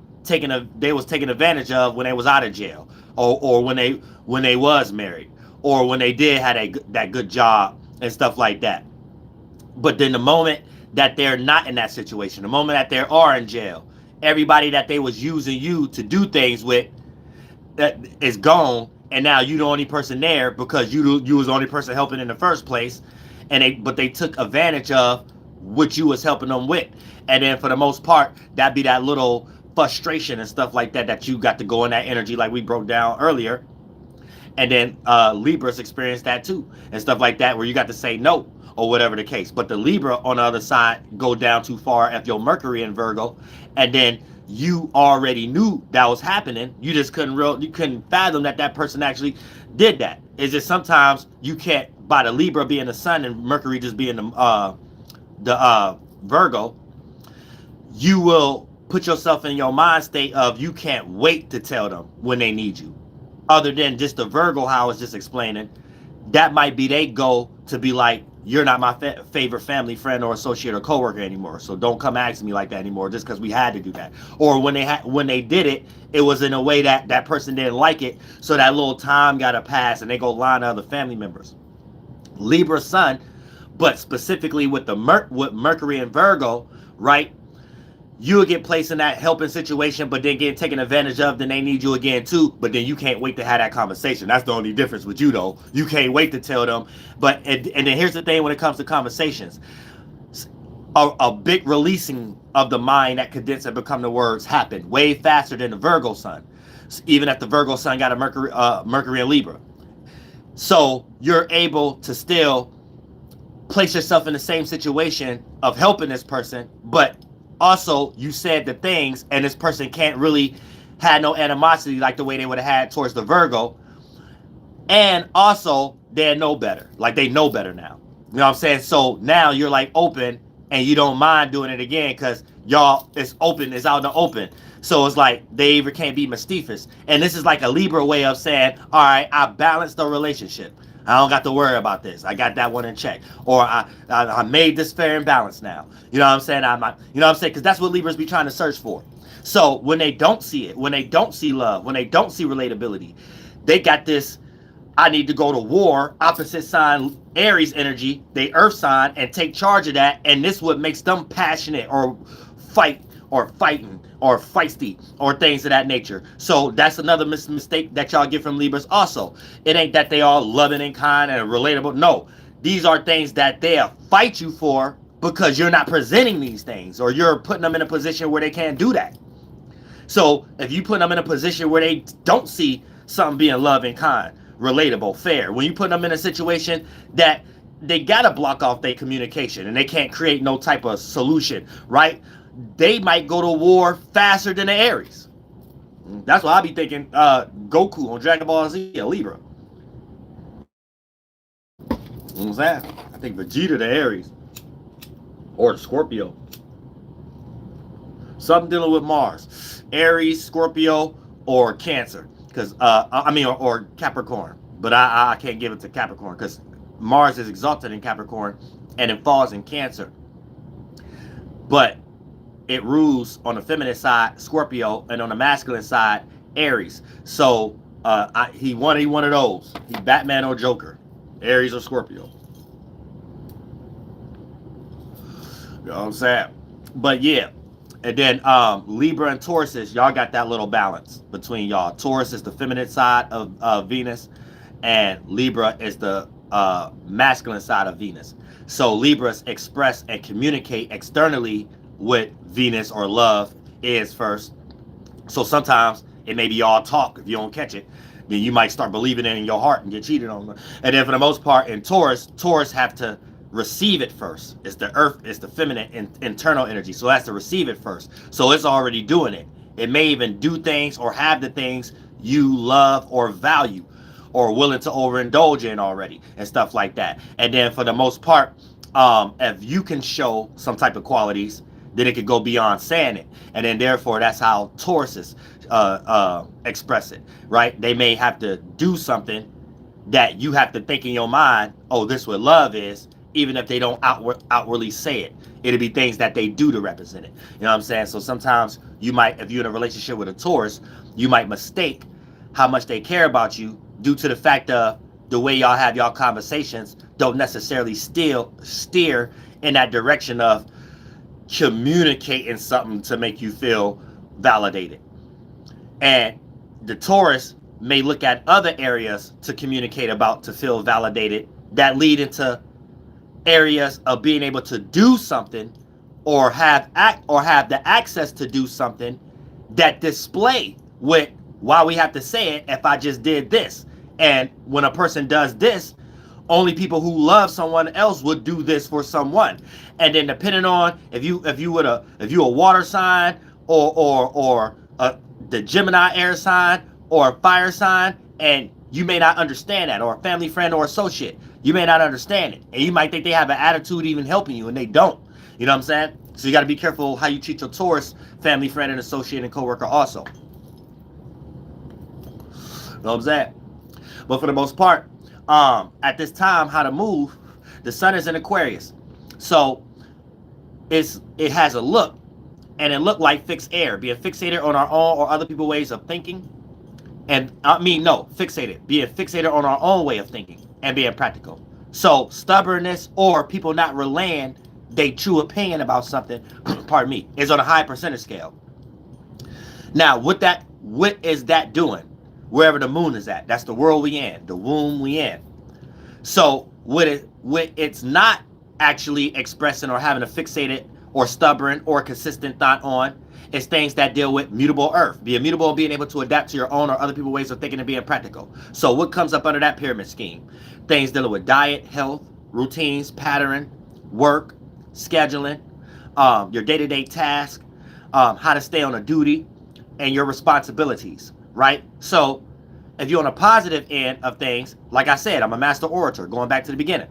they was taking advantage of when they was out of jail, or when they was married, or when they did have that good job and stuff like that. But then the moment that they're not in that situation, the moment that they are in jail, everybody that they was using you to do things with that is gone, and now you the only person there because you was the only person helping in the first place. But they took advantage of what you was helping them with. And then for the most part, that'd be that little frustration and stuff like that you got to go in that energy like we broke down earlier. And then Libras experience that too and stuff like that, where you got to say no or whatever the case. But the Libra on the other side go down too far if your Mercury in Virgo, and then you already knew that was happening. You just couldn't fathom that person actually did that. It's just sometimes you can't, by the Libra being the sun and Mercury just being the Virgo, you will put yourself in your mind state of you can't wait to tell them when they need you. Other than just the Virgo, how I was just explaining, that might be they go to be like, you're not my favorite family friend or associate or coworker anymore, so don't come ask me like that anymore just because we had to do that. Or when they did it, it was in a way that person didn't like it, so that little time got to pass and they go lie to other family members. Libra sun, but specifically with with Mercury and Virgo, right? You will get placed in that helping situation, but then get taken advantage of, then they need you again too, but then you can't wait to have that conversation. That's the only difference with you though. You can't wait to tell them. And then here's the thing when it comes to conversations. A big releasing of the mind that condense and become the words happen way faster than the Virgo sun. Even if the Virgo sun got a Mercury and Libra. So you're able to still place yourself in the same situation of helping this person, but also you said the things and this person can't really have no animosity like the way they would have had towards the Virgo. And also they know better. Like they know better now. You know what I'm saying? So now you're like open and you don't mind doing it again because y'all, it's open, it's out in the open. So it's like they either can't be mischievous. And this is like a Libra way of saying, all right, I balanced the relationship. I don't got to worry about this. I got that one in check. Or I made this fair and balanced now. You know what I'm saying? You know what I'm saying? Because that's what Libras be trying to search for. So when they don't see it, when they don't see love, when they don't see relatability, they got this, I need to go to war, opposite sign Aries energy, they earth sign, and take charge of that. And this what makes them passionate or fight or fighting or feisty or things of that nature. So that's another mistake that y'all get from Libras also. It ain't that they all loving and kind and relatable. No, these are things that they'll fight you for because you're not presenting these things, or you're putting them in a position where they can't do that. So if you put them in a position where they don't see something being loving, kind, relatable, fair, when you put them in a situation that they gotta block off their communication and they can't create no type of solution, right? They might go to war faster than the Aries. That's what I be thinking. Goku on Dragon Ball Z, a Libra. You know what I'm saying? I think Vegeta the Aries. or Scorpio. Something dealing with Mars, Aries, Scorpio, or Cancer. Because or Capricorn. But I can't give it to Capricorn because Mars is exalted in Capricorn and it falls in Cancer. But it rules on the feminine side Scorpio and on the masculine side Aries. So he wanted one of those. He Batman or Joker, Aries or Scorpio. You know what I'm saying? But yeah. And then Libra and Taurus, y'all got that little balance between y'all. Taurus is the feminine side of Venus, and Libra is the masculine side of Venus. So Libras express and communicate externally with Venus, or love is first. So sometimes it may be all talk. If you don't catch it, then you might start believing it in your heart and get cheated on. And then for the most part in Taurus have to receive it first. It's the earth, it's the feminine internal energy. So it has to receive it first. So it's already doing it. It may even do things or have the things you love or value or willing to overindulge in already and stuff like that. And then for the most part, if you can show some type of qualities, then it could go beyond saying it. And then therefore that's how Tauruses express it, right? They may have to do something that you have to think in your mind, oh, this is what love is, even if they don't outwardly say it. It'll be things that they do to represent it. You know what I'm saying? So sometimes you might, if you're in a relationship with a Taurus, you might mistake how much they care about you due to the fact of the way y'all have y'all conversations don't necessarily steer in that direction of communicating something to make you feel validated. And the Taurus may look at other areas to communicate about to feel validated that lead into areas of being able to do something or have the access to do something that display with why we have to say it if I just did this. And when a person does this, only people who love someone else would do this for someone. And then depending on if you a water sign or the Gemini air sign or a fire sign, and you may not understand that, or a family friend or associate, you may not understand it. And you might think they have an attitude even helping you, and they don't. You know what I'm saying? So you got to be careful how you treat your Taurus family friend and associate and coworker also. You know what I'm saying? But for the most part, at this time, how to move, the sun is in Aquarius. So it has a look, and it look like fixed air, being fixated on our own or other people's ways of thinking. And being fixated on our own way of thinking and being practical. So stubbornness or people not relaying their true opinion about something, pardon me, is on a high percentage scale. Now, what is that doing? Wherever the moon is at, that's the world we in, the womb we in. So it's not actually expressing or having a fixated or stubborn or consistent thought on, it's things that deal with mutable earth. Being mutable and being able to adapt to your own or other people's ways of thinking and being practical. So what comes up under that pyramid scheme? Things dealing with diet, health, routines, pattern, work, scheduling, your day-to-day task, how to stay on a duty, and your responsibilities, right? So if you're on a positive end of things, like I said, I'm a master orator, going back to the beginning.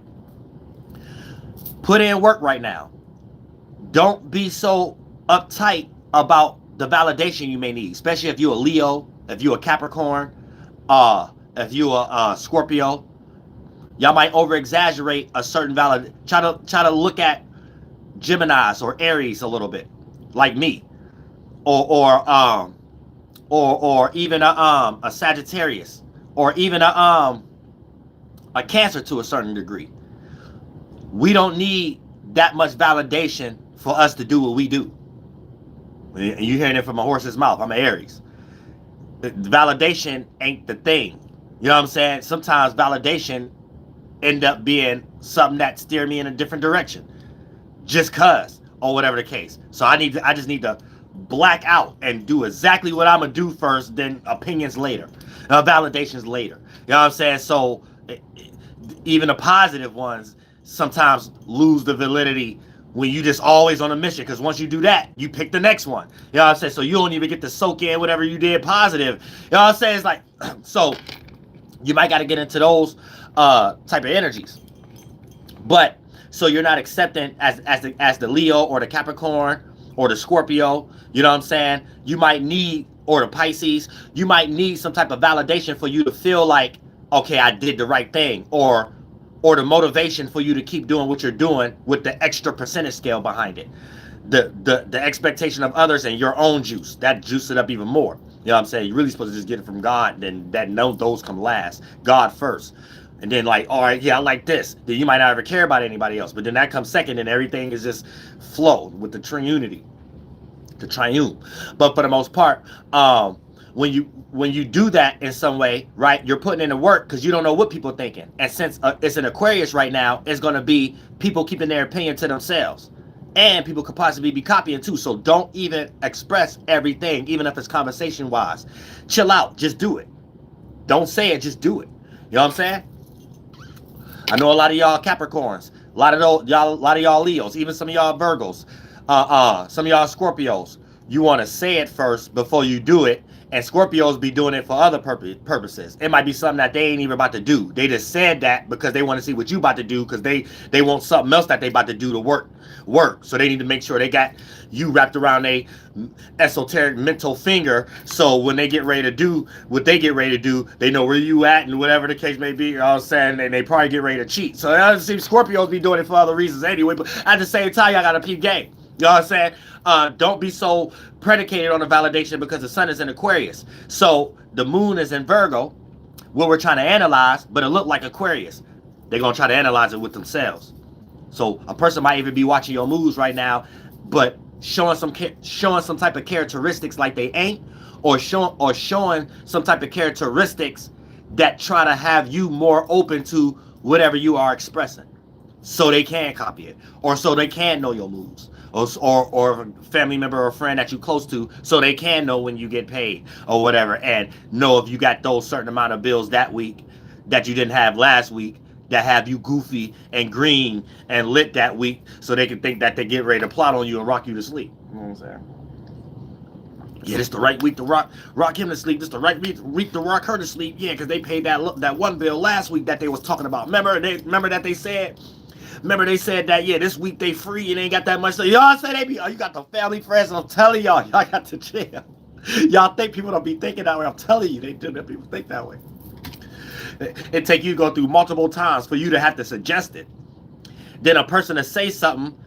Put in work right now. Don't be so uptight about the validation you may need, especially if you're a Leo, if you're a Capricorn, if you're a Scorpio. Y'all might over-exaggerate a certain try to look at Geminis or Aries a little bit, like me, or even a Sagittarius, or even a Cancer to a certain degree. We don't need that much validation for us to do what we do. And you hearing it from a horse's mouth. I'm an Aries. The validation ain't the thing. You know what I'm saying? Sometimes validation end up being something that steer me in a different direction, just cause, or whatever the case. So I just need to black out and do exactly what I'm gonna do first, then opinions later, validations later. You know what I'm saying? So even the positive ones sometimes lose the validity when you just always on a mission, because once you do that, you pick the next one. You know what I'm saying? So you don't even get to soak in whatever you did positive. You know what I'm saying? It's like, so you might got to get into those type of energies. But So you're not accepting as the Leo or the Capricorn or the Scorpio, you know what I'm saying? You might need, or the Pisces, you might need some type of validation for you to feel like, okay, I did the right thing, or the motivation for you to keep doing what you're doing with the extra percentage scale behind it. The expectation of others and your own juice, that juice it up even more. You know what I'm saying? You're really supposed to just get it from God, then those come last. God first. And then like, all right, yeah, I like this. Then you might not ever care about anybody else. But then that comes second, and everything is just flow with the triunity. The triune. But for the most part, when you do that in some way, right, you're putting in the work because you don't know what people are thinking. And since it's an Aquarius right now, it's going to be people keeping their opinion to themselves. And people could possibly be copying too. So don't even express everything, even if it's conversation wise. Chill out. Just do it. Don't say it. Just do it. You know what I'm saying? I know a lot of y'all Capricorns, a lot of y'all Leos, even some of y'all Virgos, some of y'all Scorpios. You want to say it first before you do it, and Scorpios be doing it for other purposes. It might be something that they ain't even about to do. They just said that because they want to see what you about to do, because they want something else that they about to do to work. So they need to make sure they got you wrapped around a esoteric mental finger, so when they get ready to do what they get ready to do, they know where you at, and whatever the case may be. You know what I'm saying? And they probably get ready to cheat. So it seem Scorpios be doing it for other reasons anyway, but at the same time, y'all gotta peep game. You know what I'm saying? Don't be so predicated on the validation because the sun is in Aquarius. So the moon is in Virgo, what we're trying to analyze, but it looked like Aquarius. They're going to try to analyze it with themselves. So a person might even be watching your moves right now, but showing some type of characteristics like they ain't, or showing some type of characteristics that try to have you more open to whatever you are expressing, so they can copy it, or so they can know your moves, or a family member or a friend that you close to, so they can know when you get paid or whatever, and know if you got those certain amount of bills that week that you didn't have last week, that have you goofy and green and lit that week, so they can think that they get ready to plot on you and rock you to sleep. You know what I'm saying? Yeah, this the right week to rock him to sleep. This the right week to rock her to sleep. Yeah, because they paid that one bill last week that they was talking about. Remember that they said that, yeah, this week they free and ain't got that much. So y'all say they be, oh, you got the family friends. I'm telling y'all got to chill. Y'all think people don't be thinking that way. I'm telling you, they do. That people think that way. It take you to go through multiple times for you to have to suggest it. Then a person to say something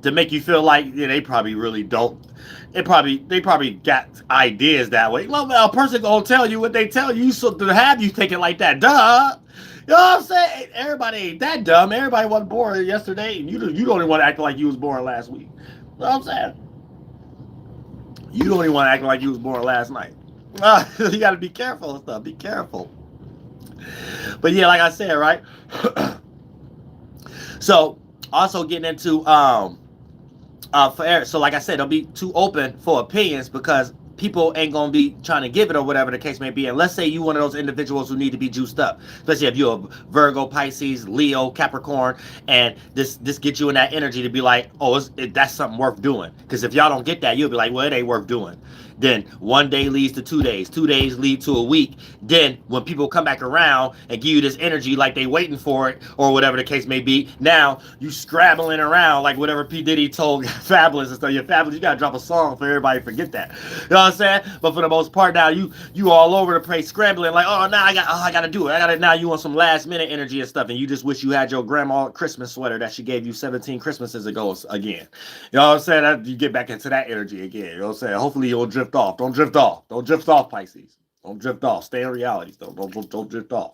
to make you feel like, yeah, they probably really don't. They probably got ideas that way. Well, a person gonna tell you what they tell you, so to have you thinking like that, duh. You know what I'm saying? Everybody ain't that dumb. Everybody wasn't born yesterday, and you don't even want to act like you was born last week. You know what I'm saying? You don't even want to act like you was born last night. You got to be careful and stuff. Be careful. But yeah, like I said, right? So also getting into so like I said, don't be too open for opinions, because people ain't gonna be trying to give it or whatever the case may be. And let's say you one of those individuals who need to be juiced up, especially if you're a Virgo, Pisces, Leo, Capricorn, and this gets you in that energy to be like, oh, that's something worth doing. Because if y'all don't get that, you'll be like, well, it ain't worth doing. Then one day leads to 2 days, 2 days lead to a week. Then when people come back around and give you this energy like they waiting for it or whatever the case may be, now you scrabbling around like whatever P. Diddy told Fabulous and stuff. You're Fabulous, you gotta drop a song for everybody to forget that. You know what I'm saying? But for the most part now, you all over the place scrambling like, oh, now I gotta do it. Now you want some last minute energy and stuff, and you just wish you had your grandma Christmas sweater that she gave you 17 Christmases ago again. You know what I'm saying? You get back into that energy again. You know what I'm saying? Hopefully you'll drift off. Don't drift off. Don't drift off, Pisces. Don't drift off. Stay in reality. Don't drift off.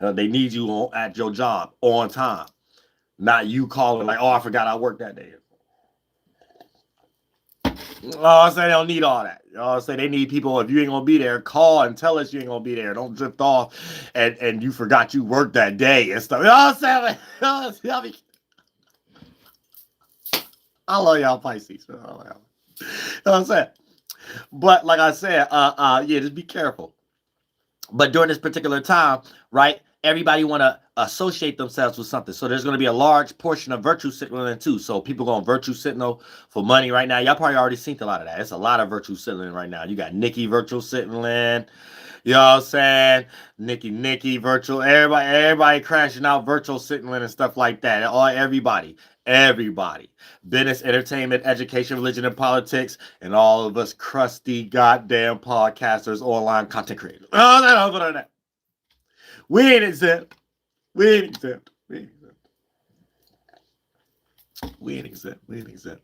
They need you at your job on time. Not you calling like, oh, I forgot I worked that day. Oh, I say they don't need all that. You know what I'm saying? They need people, if you ain't gonna be there, call and tell us you ain't gonna be there. Don't drift off and you forgot you worked that day and stuff. You know what I'm saying? I love y'all Pisces. You know what I'm saying? But like I said, yeah, just be careful. But during this particular time, right, everybody want to associate themselves with something. So there's going to be a large portion of virtue signaling too. So people going virtue signal for money right now. Y'all probably already seen a lot of that. It's a lot of virtue signaling right now. You got Nikki virtue signaling. You know what I'm saying? Nikki virtual. Everybody crashing out virtual signaling and stuff like that. Everybody. Everybody. Business, entertainment, education, religion, and politics, and all of us crusty goddamn podcasters, online content creators. Oh, no. We ain't exempt. We ain't exempt. We ain't exempt. We ain't exempt. We ain't exempt.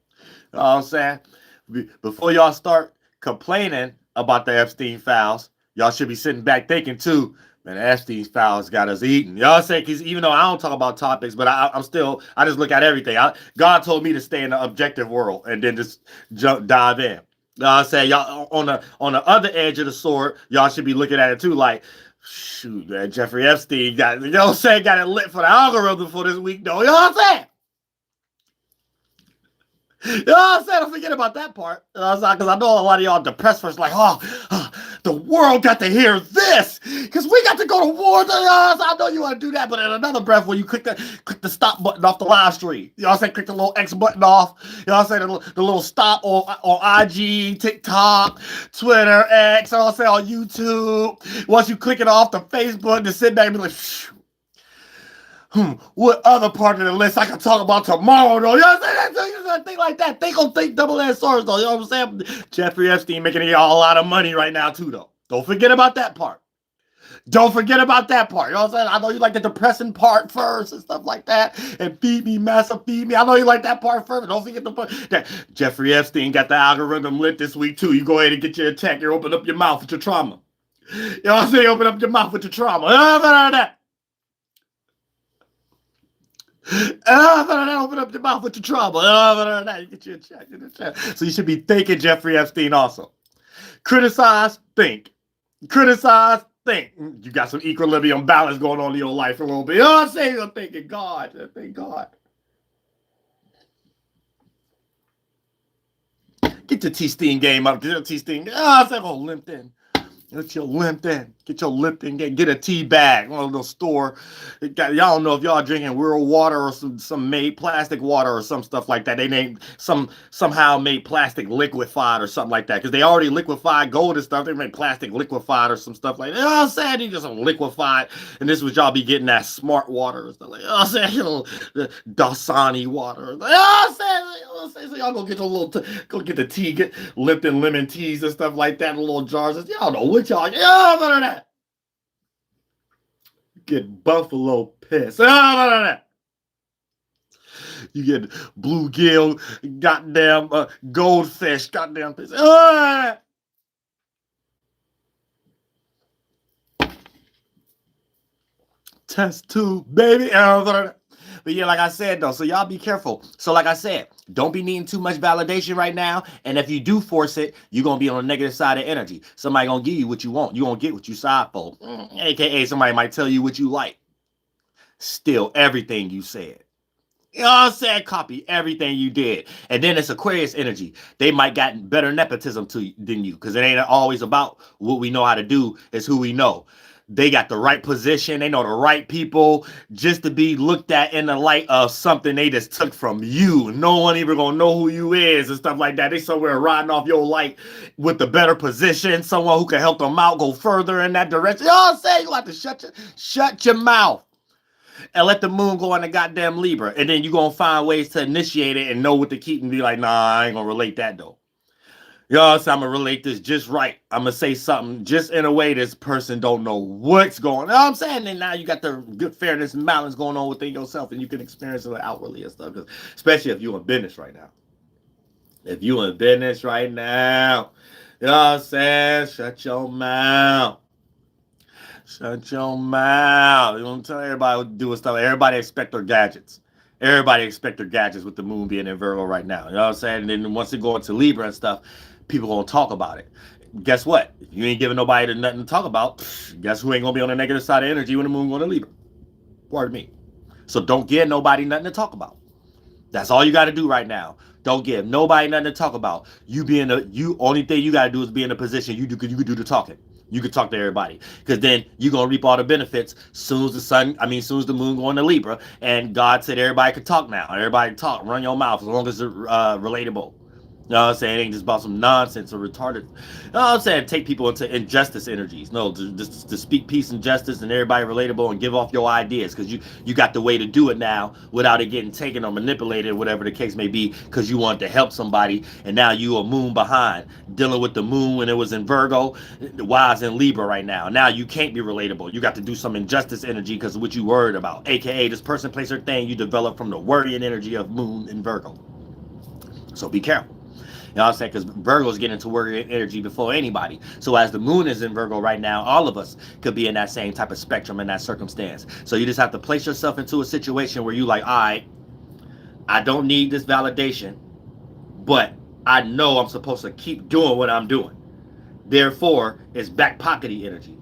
You know what I'm saying? Before y'all start complaining about the Epstein files, y'all should be sitting back thinking too, man, the Epstein files got us eating. Y'all say, because even though I don't talk about topics, but I just look at everything. God told me to stay in the objective world and then just dive in. I say y'all on the other edge of the sword, y'all should be looking at it too, like, shoot, man, Jeffrey Epstein got, you know what I'm saying, got it lit for the algorithm for this week, though. You know what I'm saying? You know what I'm saying? Don't forget about that part. You know what I'm saying? Because I know a lot of y'all depressed first, like, the world got to hear this because we got to go to war. I know you want to do that, but in another breath, when you click the stop button off the live stream, you know what I'm saying? Click the little X button off. You know what I'm saying? The little stop on IG, TikTok, Twitter, X. You know what I'm saying? On YouTube. Once you click it off the Facebook, just sit back and be like, phew. What other part of the list I can talk about tomorrow, though? You know what I'm saying? Think like that. Think on think double-edged swords, though. You know what I'm saying? Jeffrey Epstein making y'all a lot of money right now, too, though. Don't forget about that part. Don't forget about that part. You know what I'm saying? I know you like the depressing part first and stuff like that. And feed me, massa, feed me. I know you like that part first. Don't forget the part that Jeffrey Epstein got the algorithm lit this week, too. You go ahead and get your attack. You open up your mouth with your trauma. You know what I'm saying? Open up your mouth with your trauma. Open up your mouth with your trouble. You get your check. So you should be thinking Jeffrey Epstein also. Criticize, think. Criticize, think. You got some equilibrium balance going on in your life a little bit. You know what I'm saying? I'm thinking God. Thank God. Get your T-Steen game up. Get your T-Steen. I'm saying, LinkedIn. Get your LinkedIn. Get your LinkedIn. Get a tea bag. One little store. Y'all don't know if y'all drinking real water or some made plastic water or some stuff like that. They named somehow made plastic liquefied or something like that. Because they already liquefied gold and stuff. They made plastic liquefied or some stuff like that. You know what I'm saying? You just liquefied. And this was y'all be getting that smart water or stuff like that. You know what I'm saying? You know, the Dasani water. You know what I'm saying? So y'all go get your little, go get the tea, get Lipton lemon teas and stuff like that in little jars. Y'all know what y'all, none of that. Get buffalo piss. None of that. You get bluegill, goddamn goldfish, goddamn piss. Test tube, baby. But yeah, like I said, though, so y'all be careful. So like I said, don't be needing too much validation right now. And if you do force it, you're going to be on the negative side of energy. Somebody going to give you what you want. You're going to get what you sigh for. AKA somebody might tell you what you like. Steal everything you said. You know what I'm saying? Copy everything you did. And then it's Aquarius energy. They might got better nepotism than you because it ain't always about what we know how to do. It's who we know. They got the right position. They know the right people just to be looked at in the light of something they just took from you. No one even gonna know who you is and stuff like that. They somewhere riding off your light with the better position. Someone who can help them out, go further in that direction. You know what I'm saying? You have to shut your mouth and let the moon go on the goddamn Libra. And then you're gonna find ways to initiate it and know what to keep and be like, nah, I ain't gonna relate that though. You know what I'm saying? I'm going to relate this just right. I'm going to say something just in a way this person don't know what's going on. You know what I'm saying? And now you got the good fairness and balance going on within yourself and you can experience it outwardly and stuff. Especially if you're in business right now. If you're in business right now, you know what I'm saying? Shut your mouth. Shut your mouth. You want to tell everybody what to do and stuff. Everybody expect their gadgets. Everybody expect their gadgets with the moon being in Virgo right now. You know what I'm saying? And then once it go into Libra and stuff, people gonna talk about it. Guess what? If you ain't giving nobody nothing to talk about, guess who ain't gonna be on the negative side of energy when the moon going to Libra? Pardon me. So don't give nobody nothing to talk about. That's all you got to do right now. Don't give nobody nothing to talk about. Only thing you got to do is be in a position you could do the talking. You could talk to everybody because then you're going to reap all the benefits soon as the moon going to Libra. And God said everybody could talk now. Everybody talk, run your mouth as long as it's relatable. You know what I'm saying? It ain't just about some nonsense or retarded. You know what I'm saying? Take people into injustice energies. No, just to speak peace and justice and everybody relatable and give off your ideas, because you got the way to do it now without it getting taken or manipulated, whatever the case may be, because you want to help somebody and now you a moon behind, dealing with the moon when it was in Virgo, the wise in Libra right now. Now you can't be relatable. You got to do some injustice energy because of what you worried about, aka this person, place, or thing you develop from the worrying energy of moon in Virgo. So be careful. You know what I'm saying? Because Virgo's getting into worry energy before anybody. So as the moon is in Virgo right now, all of us could be in that same type of spectrum in that circumstance. So you just have to place yourself into a situation where you like, all right, I don't need this validation, but I know I'm supposed to keep doing what I'm doing. Therefore, it's back pockety energy.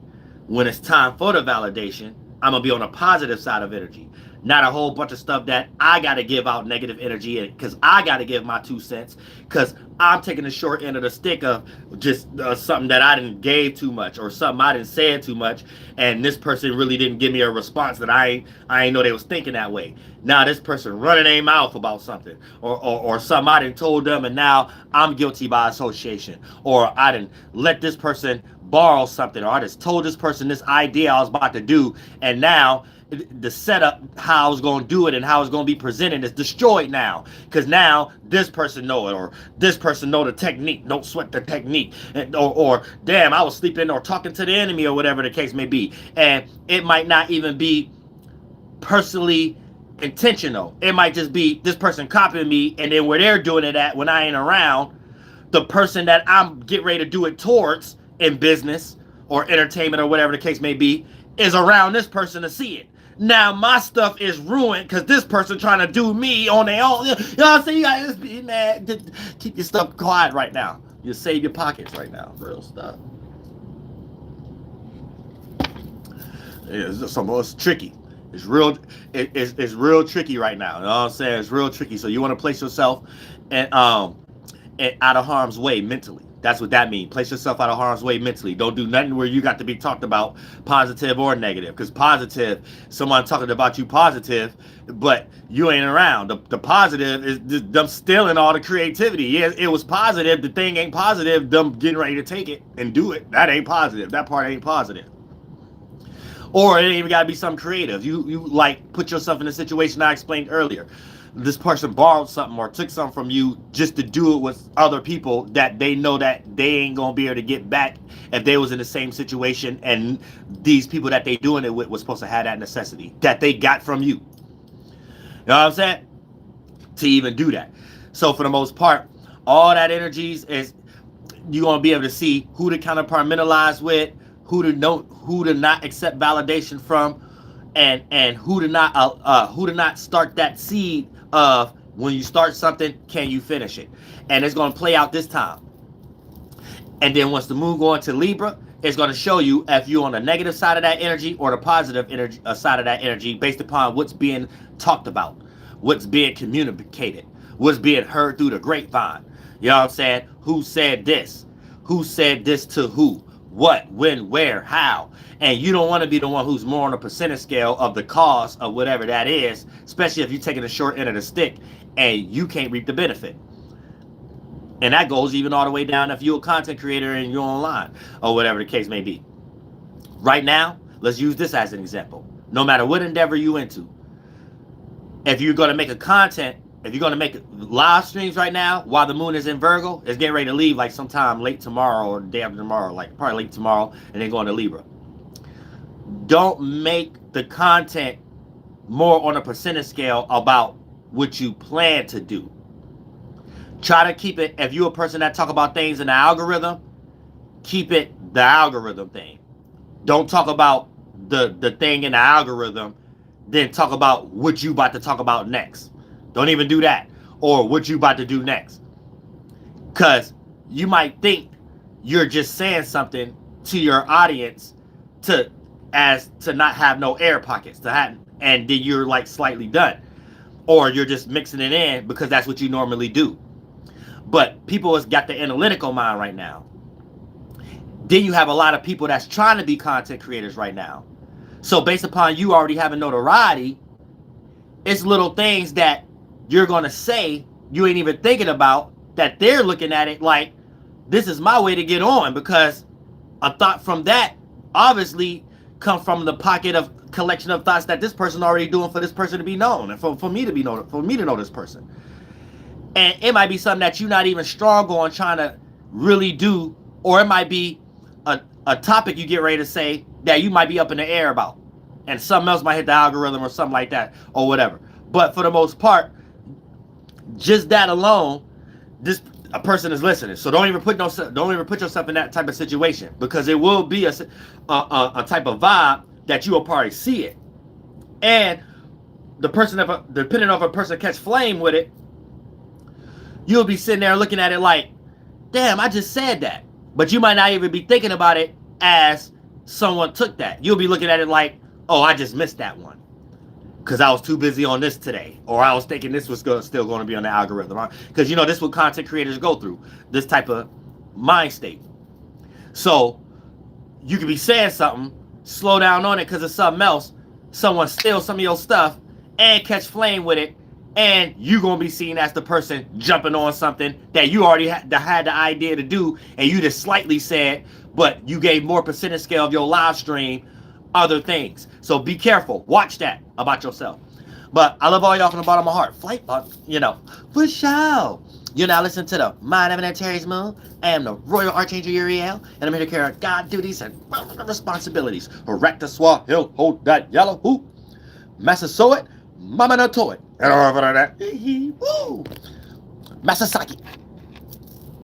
When it's time for the validation, I'm going to be on a positive side of energy. Not a whole bunch of stuff that I got to give out negative energy because I got to give my 2 cents because I'm taking the short end of the stick of just something that I didn't gave too much or something I didn't say too much, and this person really didn't give me a response that I ain't know they was thinking that way. Now this person running their mouth about something or something I didn't told them, and now I'm guilty by association, or I didn't let this person borrow something, or I just told this person this idea I was about to do, and now the setup, how I was going to do it and how it's going to be presented is destroyed now, because now this person know it, or this person know the technique, don't sweat the technique, or damn, I was sleeping or talking to the enemy or whatever the case may be, and it might not even be personally intentional. It might just be this person copying me, and then where they're doing it at when I ain't around, the person that I'm getting ready to do it towards in business or entertainment or whatever the case may be is around this person to see it. Now my stuff is ruined because this person trying to do me on their own. You know what I'm saying? You gotta just be, man, keep your stuff quiet right now. You save your pockets right now. Real stuff. It's tricky. It's real. It's real tricky right now. You know what I'm saying? It's real tricky. So you want to place yourself and out of harm's way mentally. That's what that means. Place yourself out of harm's way mentally. Don't do nothing where you got to be talked about positive or negative. Because positive, someone talking about you positive, but you ain't around. The positive is them stealing all the creativity. Yeah, it was positive. The thing ain't positive. Them getting ready to take it and do it. That ain't positive. That part ain't positive. Or it ain't even got to be something creative. You like put yourself in a situation I explained earlier. This person borrowed something or took something from you just to do it with other people that they know that they ain't gonna be able to get back if they was in the same situation, and these people that they doing it with was supposed to have that necessity that they got from you. You know what I'm saying? To even do that. So for the most part, all that energies is you're gonna be able to see who to counterpartmentalize with, who to not accept validation from, and who to not start that seed of when you start something, can you finish it? And it's going to play out this time. And then once the moon go into Libra, it's going to show you if you're on the negative side of that energy or the positive energy side of that energy, based upon what's being talked about, what's being communicated, what's being heard through the grapevine. You know what I'm saying? Who said this? Who said this to who? What, when, where, how? And you don't want to be the one who's more on a percentage scale of the cause of whatever that is, especially if you're taking the short end of the stick and you can't reap the benefit. And that goes even all the way down if you're a content creator and you're online or whatever the case may be. Right now, let's use this as an example. No matter what endeavor you're into, if you're going to make a content, if you're going to make live streams right now while the moon is in Virgo, it's getting ready to leave like sometime late tomorrow or the day after tomorrow, like probably late tomorrow, and then going to Libra. Don't make the content more on a percentage scale about what you plan to do. Try to keep it, if you're a person that talk about things in the algorithm, keep it the algorithm thing. Don't talk about the thing in the algorithm, then talk about what you about to talk about next. Don't even do that. Or what you about to do next. Because you might think you're just saying something to your audience to not have no air pockets, and then you're like slightly done. Or you're just mixing it in because that's what you normally do. But people has got the analytical mind right now. Then you have a lot of people that's trying to be content creators right now. So based upon you already having notoriety, it's little things that you're going to say you ain't even thinking about that they're looking at it like, this is my way to get on, because a thought from that obviously come from the pocket of collection of thoughts that this person already doing for this person to be known, and for me to be known, for me to know this person. And it might be something that you're not even strong on trying to really do, or it might be a topic you get ready to say that you might be up in the air about, and something else might hit the algorithm or something like that, or whatever. But for the most part, just that alone, a person is listening. So don't even put yourself in that type of situation, because it will be a type of vibe that you will probably see it. And the person, depending on if a person catch flame with it, you'll be sitting there looking at it like, damn, I just said that. But you might not even be thinking about it as someone took that. You'll be looking at it like, oh, I just missed that one because I was too busy on this today, or I was thinking this was still going to be on the algorithm. Because, you know, this is what content creators go through, this type of mind state. So you could be saying something, slow down on it because it's something else, someone steals some of your stuff and catch flame with it, and you're going to be seen as the person jumping on something that you already had the idea to do, and you just slightly said, but you gave more percentage scale of your live stream other things. So be careful. Watch that about yourself. But I love all y'all from the bottom of my heart. Flight, you know, for sure. You're now listening to the Mind Evan and Terry's Moon. I am the Royal Archangel Uriel, and I'm here to carry out God duties and responsibilities. Erecta Swah Hill, hold that yellow hoop. Massasoit, Mama no Toy. And over that. Woo! Masasaki.